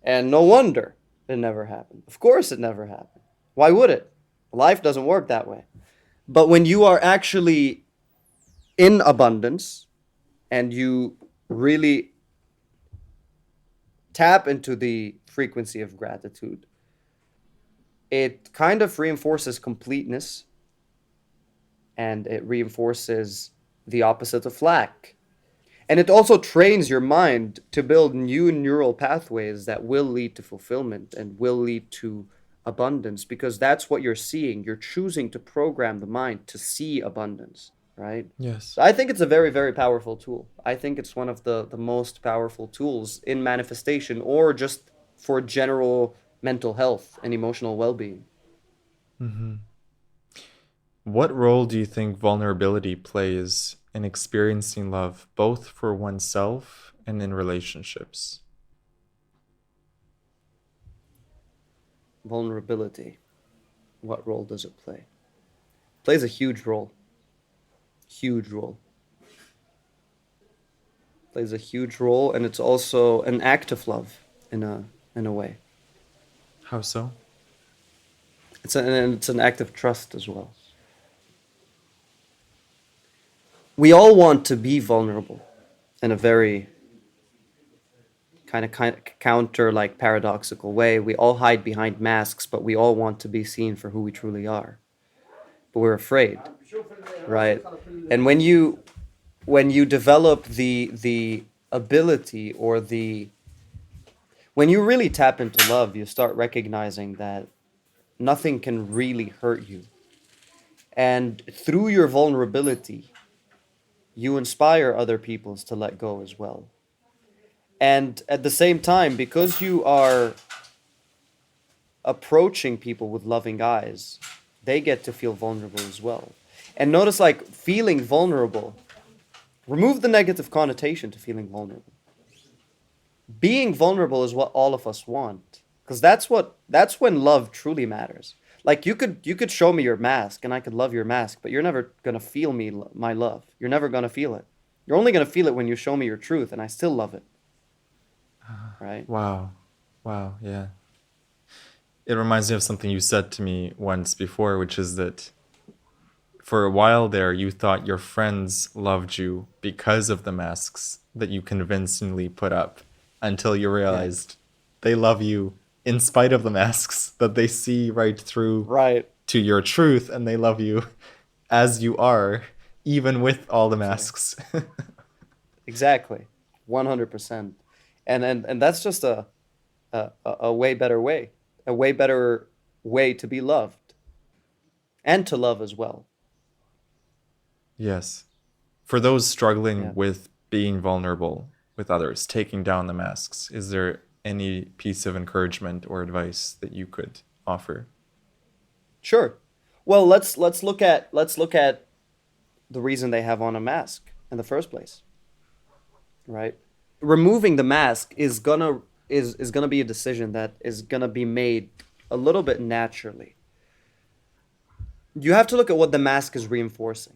And no wonder it never happened. Of course it never happened. Why would it? Life doesn't work that way. But when you are actually in abundance and you really tap into the frequency of gratitude, it kind of reinforces completeness, and it reinforces the opposite of lack. And it also trains your mind to build new neural pathways that will lead to fulfillment and will lead to abundance, because that's what you're seeing. You're choosing to program the mind to see abundance, right? Yes. So I think it's a very, very powerful tool. I think it's one of the most powerful tools in manifestation, or just for general mental health and emotional well-being. What role do you think vulnerability plays in experiencing love, both for oneself and in relationships? Vulnerability. What role does it play? It plays a huge role. Huge role. Plays a huge role, and it's also an act of love in a way. How so? It's an act of trust as well. We all want to be vulnerable in a very kind of counter, like, paradoxical way. We all hide behind masks, but we all want to be seen for who we truly are. But we're afraid, right? And when you develop the ability, or when you really tap into love, you start recognizing that nothing can really hurt you. And through your vulnerability, you inspire other peoples to let go as well. And at the same time, because you are approaching people with loving eyes, they get to feel vulnerable as well. And notice, like, feeling vulnerable, remove the negative connotation to feeling vulnerable. Being vulnerable is what all of us want, because that's when love truly matters. Like, you could show me your mask and I could love your mask, but you're never gonna feel my love. You're never gonna feel it. You're only gonna feel it when you show me your truth, and I still love it. Right? Wow. Wow, yeah. It reminds me of something you said to me once before, which is that for a while there, you thought your friends loved you because of the masks that you convincingly put up, until you realized they love you in spite of the masks, that they see right through Right. to your truth, and they love you as you are, even with all the masks. Exactly. 100%. And that's just a way better way. A way better way to be loved and to love as well. Yes. For those Yeah. struggling with being vulnerable with others, taking down the masks, is there any piece of encouragement or advice that you could offer? Sure. Well, let's look at the reason they have on a mask in the first place, right? Removing the mask is gonna be a decision that is gonna be made a little bit naturally. You have to look at what the mask is reinforcing.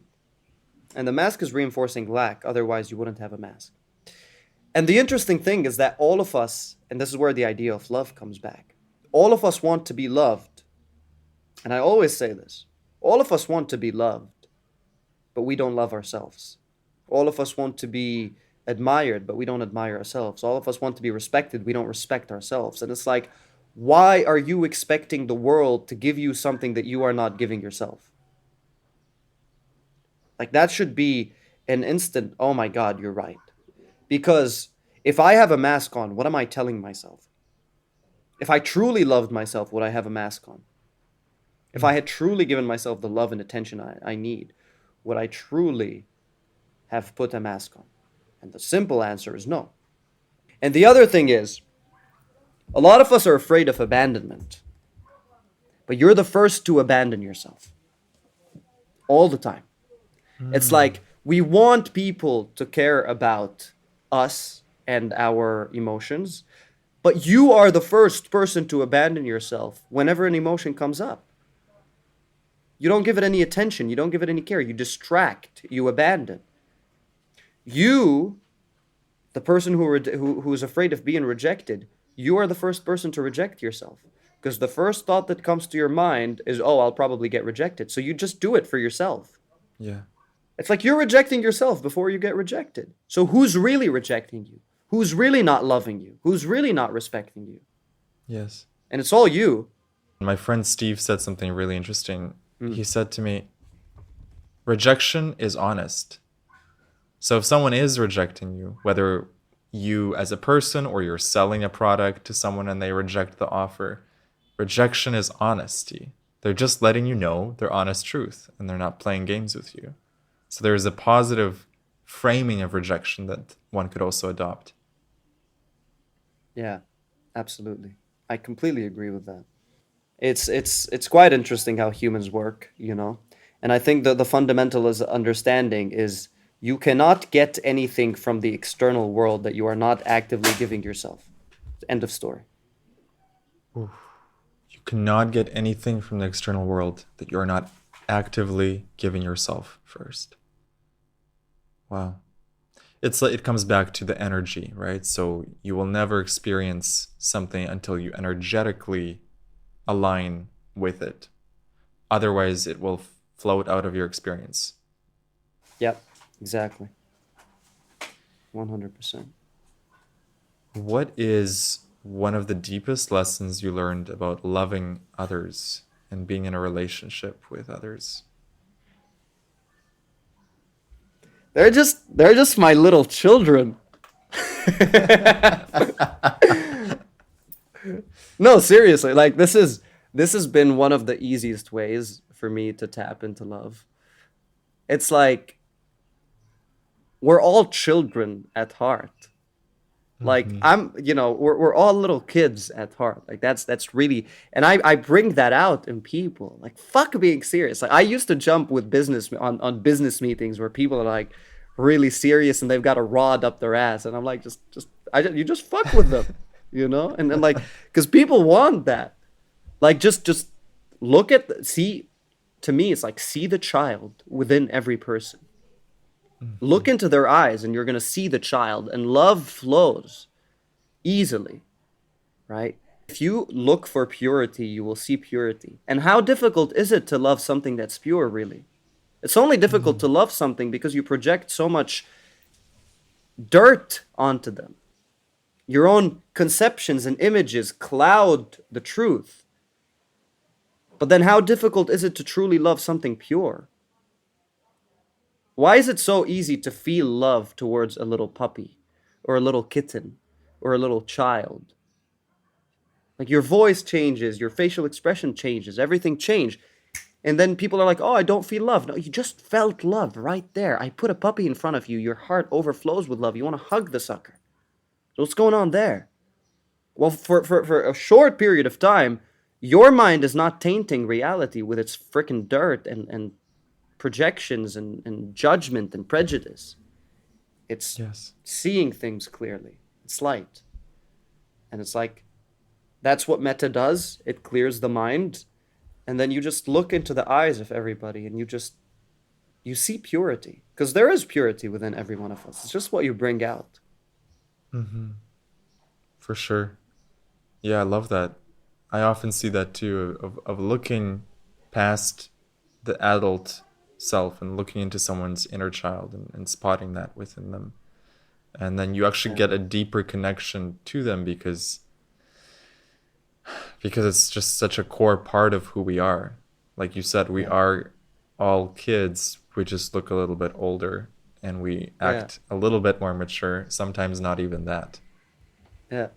And the mask is reinforcing lack, otherwise you wouldn't have a mask. And the interesting thing is that all of us, and this is where the idea of love comes back, all of us want to be loved. And I always say this, all of us want to be loved, but we don't love ourselves. All of us want to be admired, but we don't admire ourselves. All of us want to be respected, we don't respect ourselves. And it's like, why are you expecting the world to give you something that you are not giving yourself? Like, that should be an instant, oh my God, you're right. Because if I have a mask on, what am I telling myself? If I truly loved myself, would I have a mask on? If I had truly given myself the love and attention I need, would I truly have put a mask on? And the simple answer is no. And the other thing is, a lot of us are afraid of abandonment. But you're the first to abandon yourself. All the time. It's like we want people to care about us and our emotions, but you are the first person to abandon yourself whenever an emotion comes up. You don't give it any attention, you don't give it any care, you distract, you abandon. You, the person who is afraid of being rejected, you are the first person to reject yourself. Because the first thought that comes to your mind is, oh, I'll probably get rejected. So you just do it for yourself. Yeah. It's like you're rejecting yourself before you get rejected. So who's really rejecting you? Who's really not loving you? Who's really not respecting you? Yes. And it's all you. My friend Steve said something really interesting. He said to me, rejection is honest. So if someone is rejecting you, whether you as a person or you're selling a product to someone and they reject the offer, rejection is honesty. They're just letting you know their honest truth and they're not playing games with you. So there is a positive framing of rejection that one could also adopt. Yeah, absolutely. I completely agree with that. It's quite interesting how humans work, you know? And I think that the fundamental understanding is you cannot get anything from the external world that you are not actively giving yourself. End of story. You cannot get anything from the external world that you're not actively giving yourself first. Wow. It's like it comes back to the energy, right? So you will never experience something until you energetically align with it. Otherwise, it will float out of your experience. Yep, exactly. 100%. What is one of the deepest lessons you learned about loving others and being in a relationship with others? They're just my little children. No, seriously, like this has been one of the easiest ways for me to tap into love. It's like we're all children at heart. Like we're all little kids at heart. Like that's really, and I bring that out in people. Like, fuck being serious. Like, I used to jump with business on business meetings where people are like really serious and they've got a rod up their ass, and I'm like, you just fuck with them, you know? And then, like, because people want that. Like, just look at see. To me, it's like, see the child within every person. Look into their eyes and you're going to see the child, and love flows easily, right? If you look for purity, you will see purity. And how difficult is it to love something that's pure, really? It's only difficult to love something because you project so much dirt onto them. Your own conceptions and images cloud the truth. But then how difficult is it to truly love something pure? Why is it so easy to feel love towards a little puppy or a little kitten or a little child? Like your voice changes, your facial expression changes, everything changed. And then people are like, oh, I don't feel love. No, you just felt love right there. I put a puppy in front of you. Your heart overflows with love. You want to hug the sucker. So what's going on there? Well, for a short period of time, your mind is not tainting reality with its freaking dirt and projections and judgment and prejudice. It's Yes. seeing things clearly. It's light. And it's like, that's what Metta does. It clears the mind. And then you just look into the eyes of everybody and you see purity. Because there is purity within every one of us. It's just what you bring out. Mm-hmm. For sure. Yeah, I love that. I often see that too, of looking past the adult self and looking into someone's inner child and spotting that within them. And then you actually Yeah. get a deeper connection to them because it's just such a core part of who we are. Like you said, we Yeah. are all kids. We just look a little bit older and we Yeah. act a little bit more mature, sometimes not even that. Yeah.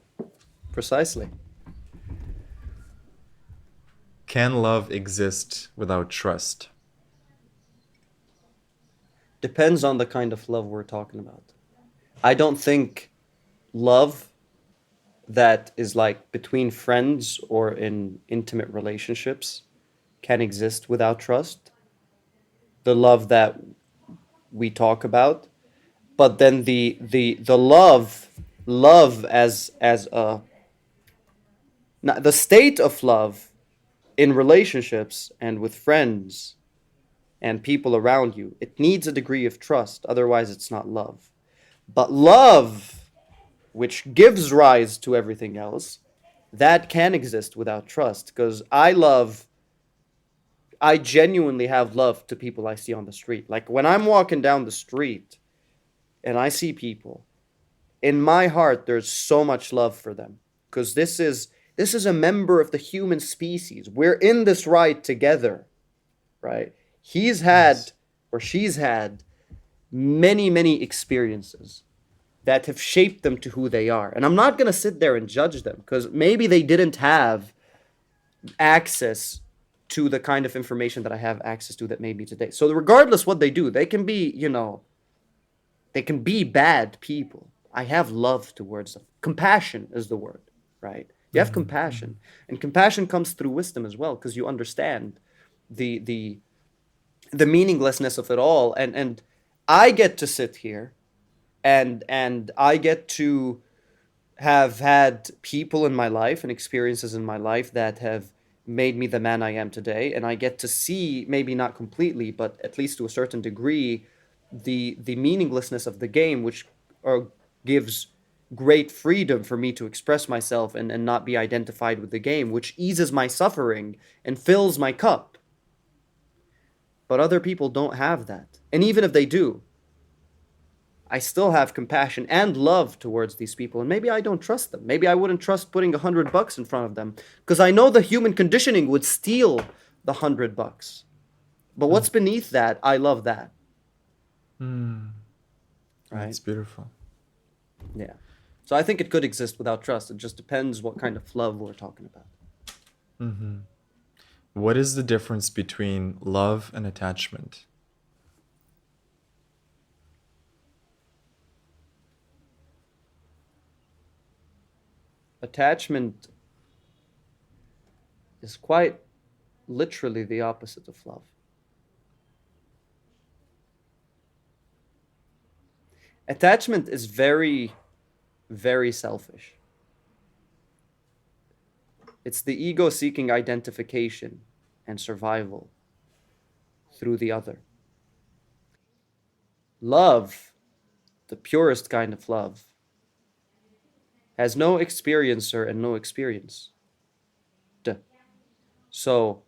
Precisely. Can love exist without trust? Depends on the kind of love we're talking about. I don't think love that is like between friends or in intimate relationships can exist without trust. The love that we talk about, but then the love as a the state of love in relationships and with friends and people around you, it needs a degree of trust, otherwise it's not love. But love, which gives rise to everything else, that can exist without trust. Because I genuinely have love to people I see on the street. Like when I'm walking down the street and I see people, in my heart there's so much love for them. Because this is a member of the human species. We're in this ride together, right? He's had Yes. or she's had many, many experiences that have shaped them to who they are. And I'm not going to sit there and judge them because maybe they didn't have access to the kind of information that I have access to that made me today. So regardless what they do, they can be, they can be bad people. I have love towards them. Compassion is the word, right? You have Mm-hmm. compassion. And compassion comes through wisdom as well because you understand the meaninglessness of it all. And I get to sit here and I get to have had people in my life and experiences in my life that have made me the man I am today, and I get to see, maybe not completely, but at least to a certain degree, the meaninglessness of the game, which gives great freedom for me to express myself and not be identified with the game, which eases my suffering and fills my cup. But other people don't have that. And even if they do, I still have compassion and love towards these people. And maybe I don't trust them. Maybe I wouldn't trust putting $100 in front of them because I know the human conditioning would steal the $100. But what's beneath that, I love that. Mm. Right? That's beautiful. Yeah. So I think it could exist without trust. It just depends what kind of love we're talking about. Mm-hmm. What is the difference between love and attachment? Attachment is quite literally the opposite of love. Attachment is very, very selfish. It's the ego seeking identification and survival through the other. Love, the purest kind of love, has no experiencer and no experience. So,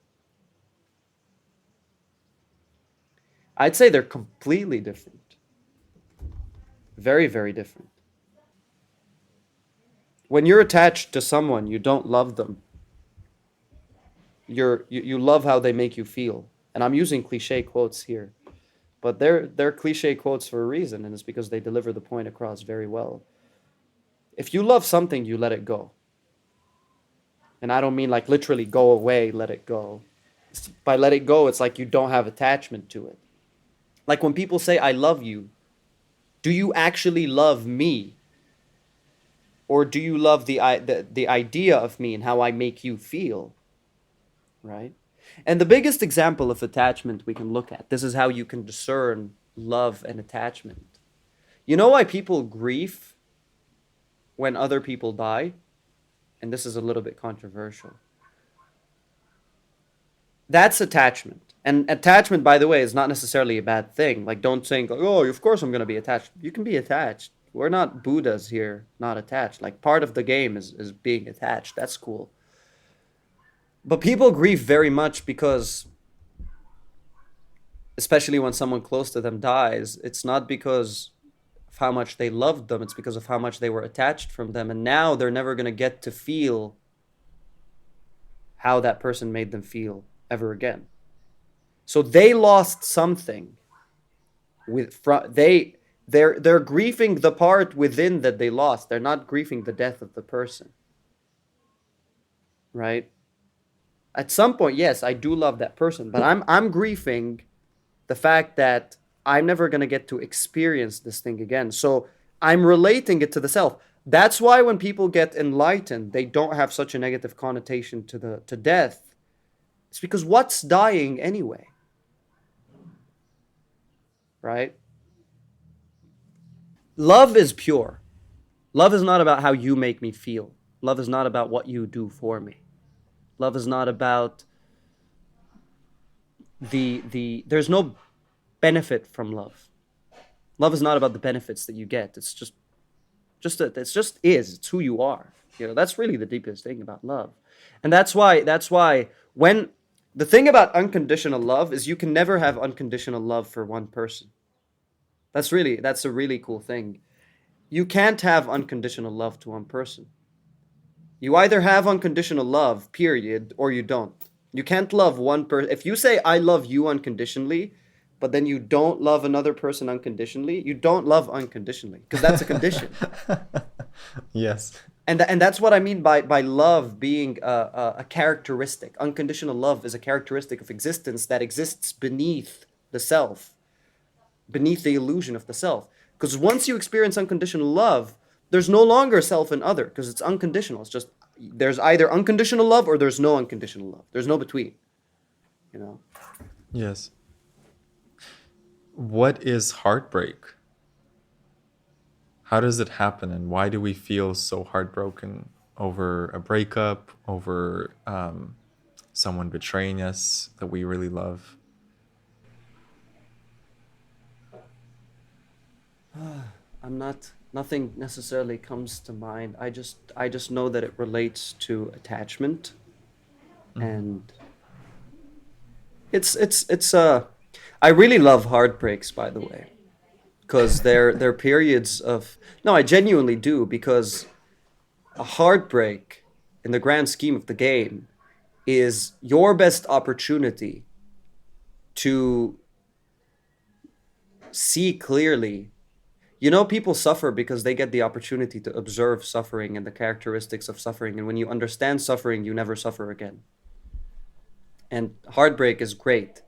I'd say they're completely different. Very, very different. When you're attached to someone, you don't love them. You love how they make you feel. And I'm using cliche quotes here. but they're cliche quotes for a reason, and it's because they deliver the point across very well. If you love something, you let it go. And I don't mean like literally go away, let it go. By let it go, it's like you don't have attachment to it. Like when people say I love you, do you actually love me? Or do you love the idea of me and how I make you feel? Right? And the biggest example of attachment we can look at, this is how you can discern love and attachment. You know why people grieve when other people die? And this is a little bit controversial. That's attachment. And attachment, by the way, is not necessarily a bad thing. Like, don't think, oh, of course I'm going to be attached. You can be attached. We're not Buddhas here, not attached. Like, part of the game is being attached. That's cool. But people grieve very much because, especially when someone close to them dies, it's not because of how much they loved them. It's because of how much they were attached from them. And now they're never going to get to feel how that person made them feel ever again. So they lost something. They're grieving the part within that they lost. They're not grieving the death of the person. Right? At some point, yes, I do love that person, but I'm grieving the fact that I'm never gonna get to experience this thing again. So I'm relating it to the self. That's why when people get enlightened, they don't have such a negative connotation to death. It's because what's dying anyway? Right? Love is pure. Love is not about how you make me feel. Love is not about what you do for me. Love is not about there's no benefit from love. Love is not about the benefits that you get. It's it's who you are. You know, that's really the deepest thing about love. And that's why when the thing about unconditional love is you can never have unconditional love for one person. That's a really cool thing. You can't have unconditional love to one person. You either have unconditional love, period, or you don't. You can't love one person. If you say, I love you unconditionally, but then you don't love another person unconditionally, you don't love unconditionally, because that's a condition. Yes. And that's what I mean by love being a characteristic. Unconditional love is a characteristic of existence that exists beneath the self, beneath the illusion of the self. Because once you experience unconditional love, there's no longer self and other, because it's unconditional. It's just, there's either unconditional love or there's no unconditional love. There's no between, you know? Yes. What is heartbreak? How does it happen, and why do we feel so heartbroken over a breakup, over someone betraying us that we really love? Nothing necessarily comes to mind. I just know that it relates to attachment. And I really love heartbreaks, by the way, because they're periods of, no, I genuinely do, because a heartbreak in the grand scheme of the game is your best opportunity to see clearly. You know, people suffer because they get the opportunity to observe suffering and the characteristics of suffering. And when you understand suffering, you never suffer again. And heartbreak is great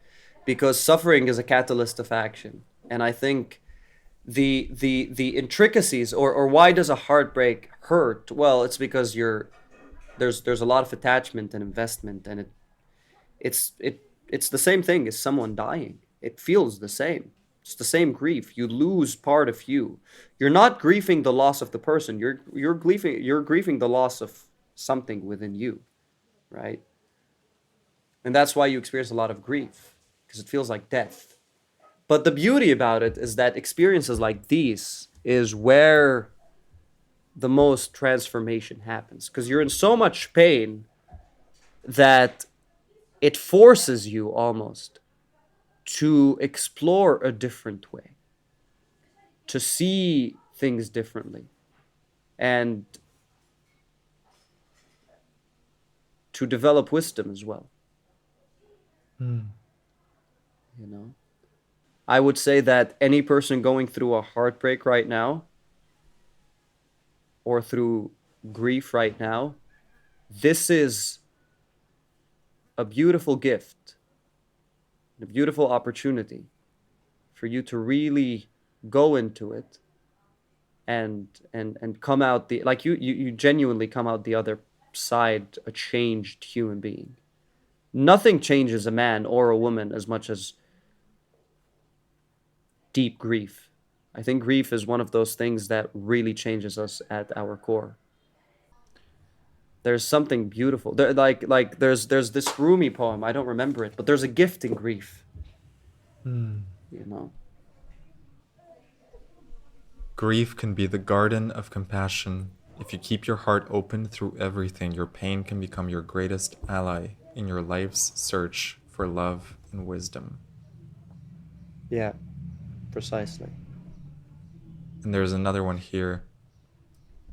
because suffering is a catalyst of action. And I think the intricacies, or why does a heartbreak hurt? Well, it's because there's a lot of attachment and investment, and it's the same thing as someone dying. It feels the same. It's the same grief. You lose part of you. You're not grieving the loss of the person. You're grieving the loss of something within you, right? And that's why you experience a lot of grief, because it feels like death. But the beauty about it is that experiences like these is where the most transformation happens, because you're in so much pain that it forces you almost to explore a different way, to see things differently, and to develop wisdom as well. You know? I would say that any person going through a heartbreak right now or through grief right now, this is a beautiful gift, a beautiful opportunity for you to really go into it and come out the like you genuinely come out the other side a changed human being. Nothing changes a man or a woman as much as deep grief. I think grief is one of those things that really changes us at our core. There's something beautiful. There's this Rumi poem. I don't remember it, but there's a gift in grief. You know. Grief can be the garden of compassion. If you keep your heart open through everything, your pain can become your greatest ally in your life's search for love and wisdom. Yeah, precisely. And there's another one here.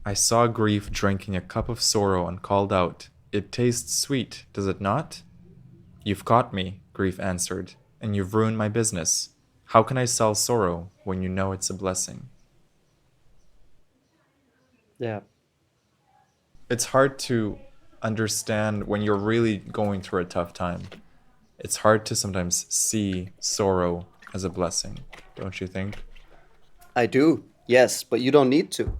I saw grief drinking a cup of sorrow and called out, "It tastes sweet, does it not?" "You've caught me," grief answered, "and you've ruined my business. How can I sell sorrow when you know it's a blessing?" Yeah. It's hard to understand when you're really going through a tough time. It's hard to sometimes see sorrow as a blessing, don't you think? I do. Yes, but you don't need to.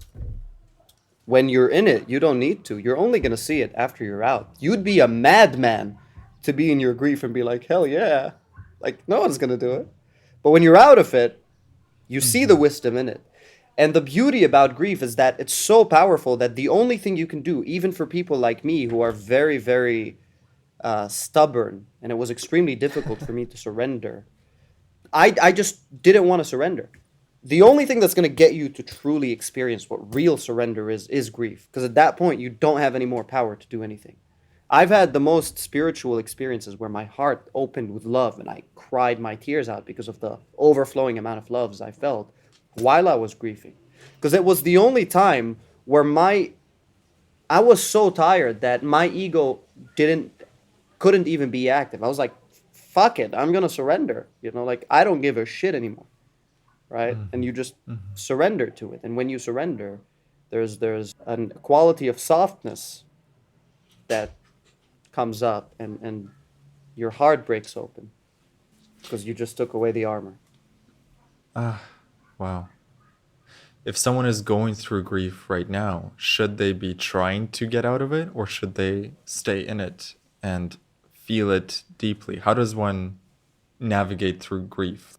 When you're in it, you don't need to. You're only going to see it after you're out. You'd be a madman to be in your grief and be like, hell yeah. Like, no one's going to do it. But when you're out of it, you see the wisdom in it. And the beauty about grief is that it's so powerful that the only thing you can do, even for people like me who are very, very stubborn, and it was extremely difficult for me to surrender, I just didn't want to surrender. The only thing that's going to get you to truly experience what real surrender is grief. Because at that point, you don't have any more power to do anything. I've had the most spiritual experiences where my heart opened with love and I cried my tears out because of the overflowing amount of loves I felt while I was grieving. Because it was the only time where I was so tired that my ego couldn't even be active. I was like, fuck it, I'm going to surrender. Like, I don't give a shit anymore. Right? And you just surrender to it. And when you surrender, there's a quality of softness that comes up and your heart breaks open because you just took away the armor. Wow. If someone is going through grief right now, should they be trying to get out of it or should they stay in it and feel it deeply? How does one navigate through grief?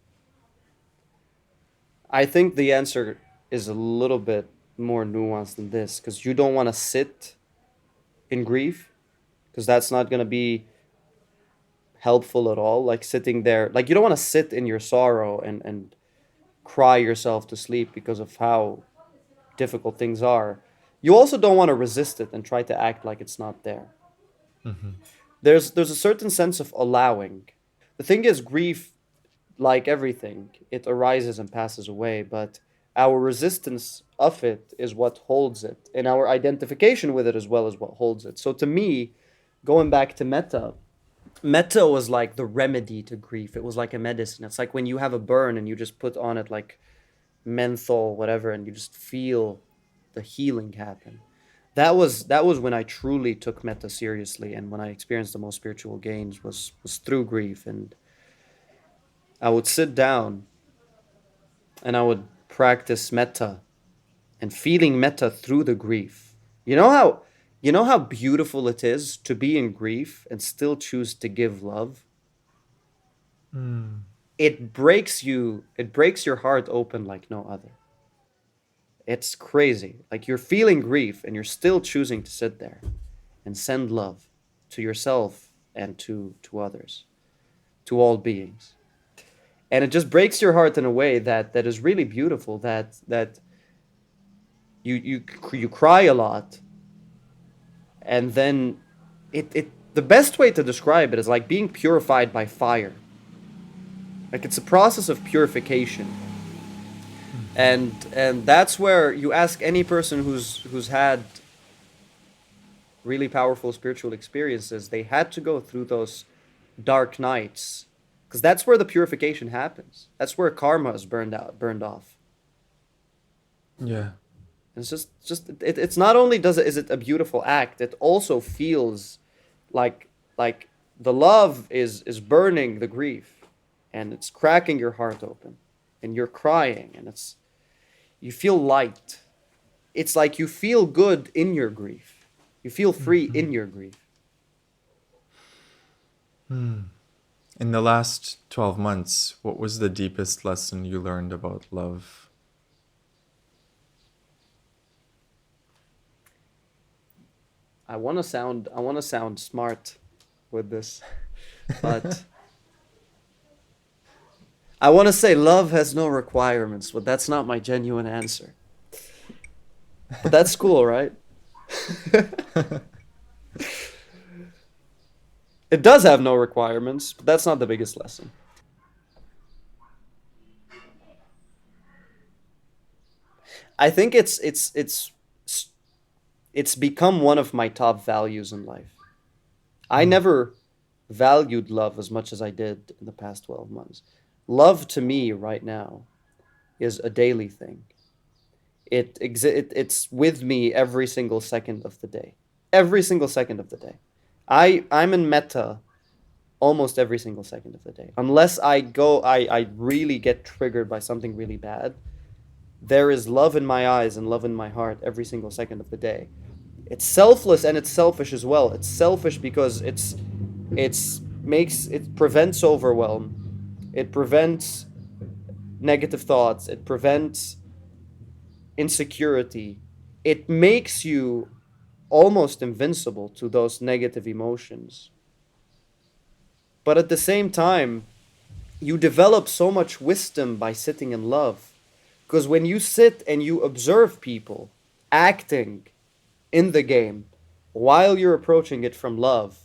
I think the answer is a little bit more nuanced than this because you don't want to sit in grief because that's not going to be helpful at all. Like sitting there, like you don't want to sit in your sorrow and cry yourself to sleep because of how difficult things are. You also don't want to resist it and try to act like it's not there. There's a certain sense of allowing. The thing is, grief, like everything, it arises and passes away, but our resistance of it is what holds it, and our identification with it as well is what holds it. So to me, going back to Metta was like the remedy to grief. It was like a medicine. It's like when you have a burn and you just put on it like menthol, whatever, and you just feel the healing happen. That was when I truly took Metta seriously, and when I experienced the most spiritual gains was through grief. And I would sit down and I would practice Metta and feeling Metta through the grief. You know how beautiful it is to be in grief and still choose to give love? It breaks your heart open like no other. It's crazy. Like you're feeling grief and you're still choosing to sit there and send love to yourself and to others, to all beings. And it just breaks your heart in a way that is really beautiful, that you cry a lot, and then it the best way to describe it is like being purified by fire. Like it's a process of purification. And that's where you ask any person who's had really powerful spiritual experiences, they had to go through those dark nights Because that's where the purification happens. That's where karma is burned off. Yeah. It's it's not only is it a beautiful act, it also feels like the love is burning the grief, and it's cracking your heart open, and you're crying, and you feel light. It's like you feel good in your grief. You feel free in your grief. In the last 12 months, what was the deepest lesson you learned about love? I want to sound smart with this, but I want to say love has no requirements, but that's not my genuine answer. But that's cool, right? It does have no requirements, but that's not the biggest lesson. I think it's become one of my top values in life. I never valued love as much as I did in the past 12 months. Love to me right now is a daily thing. It's with me every single second of the day. Every single second of the day. I'm in Metta almost every single second of the day. Unless I really get triggered by something really bad, there is love in my eyes and love in my heart every single second of the day. It's selfless and it's selfish as well. It's selfish because it prevents overwhelm. It prevents negative thoughts. It prevents insecurity. It makes you almost invincible to those negative emotions. But at the same time, you develop so much wisdom by sitting in love. Because when you sit and you observe people acting in the game while you're approaching it from love,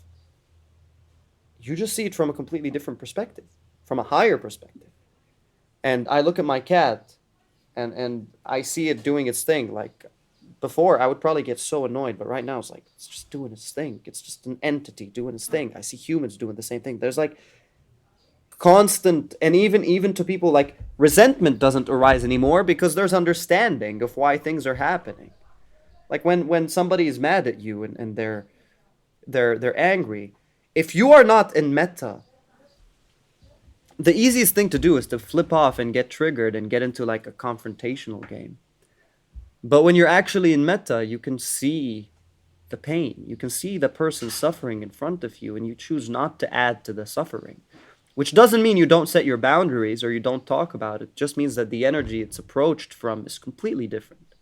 you just see it from a completely different perspective, from a higher perspective. And I look at my cat and I see it doing its thing. Like before, I would probably get so annoyed, but right now it's like, it's just doing its thing. It's just an entity doing its thing. I see humans doing the same thing. There's like constant, and even to people, like resentment doesn't arise anymore because there's understanding of why things are happening. Like when somebody is mad at you and they're angry, if you are not in metta, the easiest thing to do is to flip off and get triggered and get into like a confrontational game. But when you're actually in metta, you can see the pain. You can see the person suffering in front of you, and you choose not to add to the suffering. Which doesn't mean you don't set your boundaries or you don't talk about it. It just means that the energy it's approached from is completely different.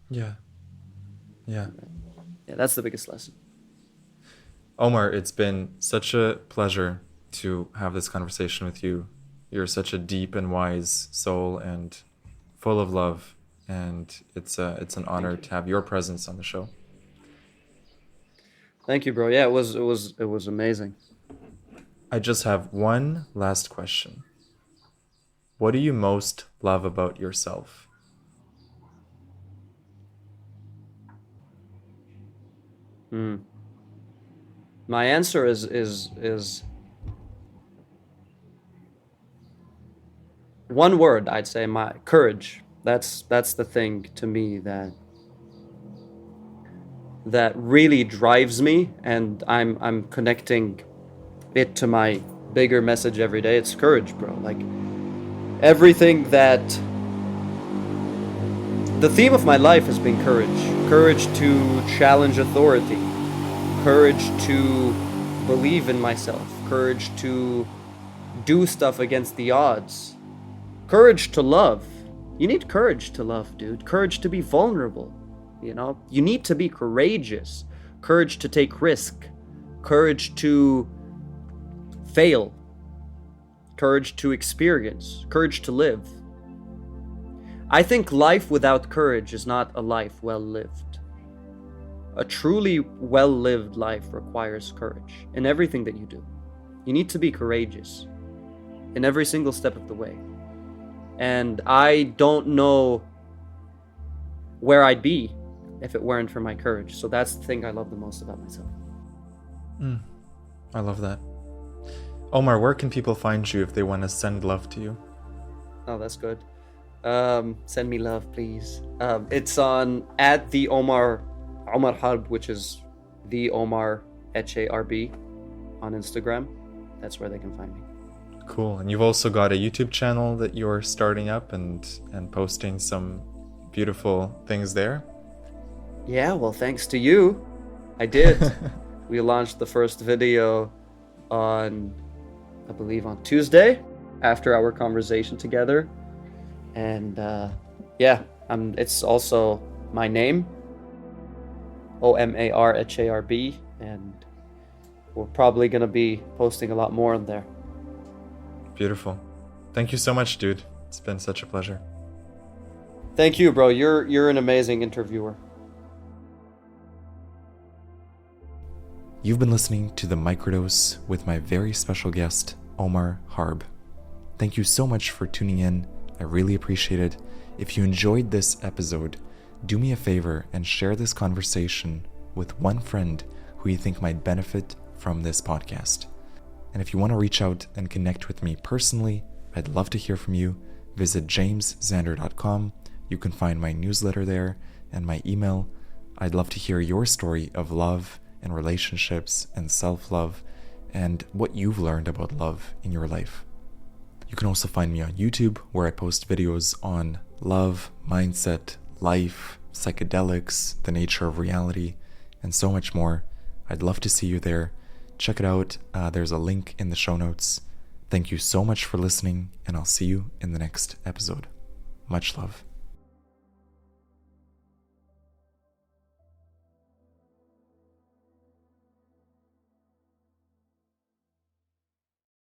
Yeah. Yeah, that's the biggest lesson. Omar, it's been such a pleasure to have this conversation with you. You're such a deep and wise soul and full of love. And it's an honor to have your presence on the show. Thank you, bro. Yeah, it was amazing. I just have one last question. What do you most love about yourself? My answer is one word. I'd say my courage. That's the thing to me that really drives me, and I'm connecting it to my bigger message every day. It's courage, bro. Like everything that the theme of my life has been courage to challenge authority, courage to believe in myself, courage to do stuff against the odds, courage to love. You need courage to love, dude. Courage to be vulnerable. You need to be courageous, courage to take risk, courage to fail, courage to experience, courage to live. I think life without courage is not a life well lived. A truly well lived life requires courage in everything that you do. You need to be courageous in every single step of the way. And I don't know where I'd be if it weren't for my courage. So that's the thing I love the most about myself. I love that. Omar, where can people find you if they want to send love to you? Oh, that's good. Send me love, please. It's on at the Omar Harb, which is the Omar Harb on Instagram. That's where they can find me. Cool. And you've also got a YouTube channel that you're starting up and posting some beautiful things there. Yeah, well, thanks to you, I did. We launched the first video on, I believe, on Tuesday after our conversation together. And it's also my name, Omar Harb, and we're probably going to be posting a lot more on there. Beautiful. Thank you so much, dude. It's been such a pleasure. Thank you, bro. You're an amazing interviewer. You've been listening to The Microdose with my very special guest, Omar Harb. Thank you so much for tuning in. I really appreciate it. If you enjoyed this episode, do me a favor and share this conversation with one friend who you think might benefit from this podcast. And if you want to reach out and connect with me personally, I'd love to hear from you. Visit jamesxander.com. You can find my newsletter there and my email. I'd love to hear your story of love and relationships and self-love and what you've learned about love in your life. You can also find me on YouTube, where I post videos on love, mindset, life, psychedelics, the nature of reality, and so much more. I'd love to see you there. Check it out. There's a link in the show notes. Thank you so much for listening, and I'll see you in the next episode. Much love.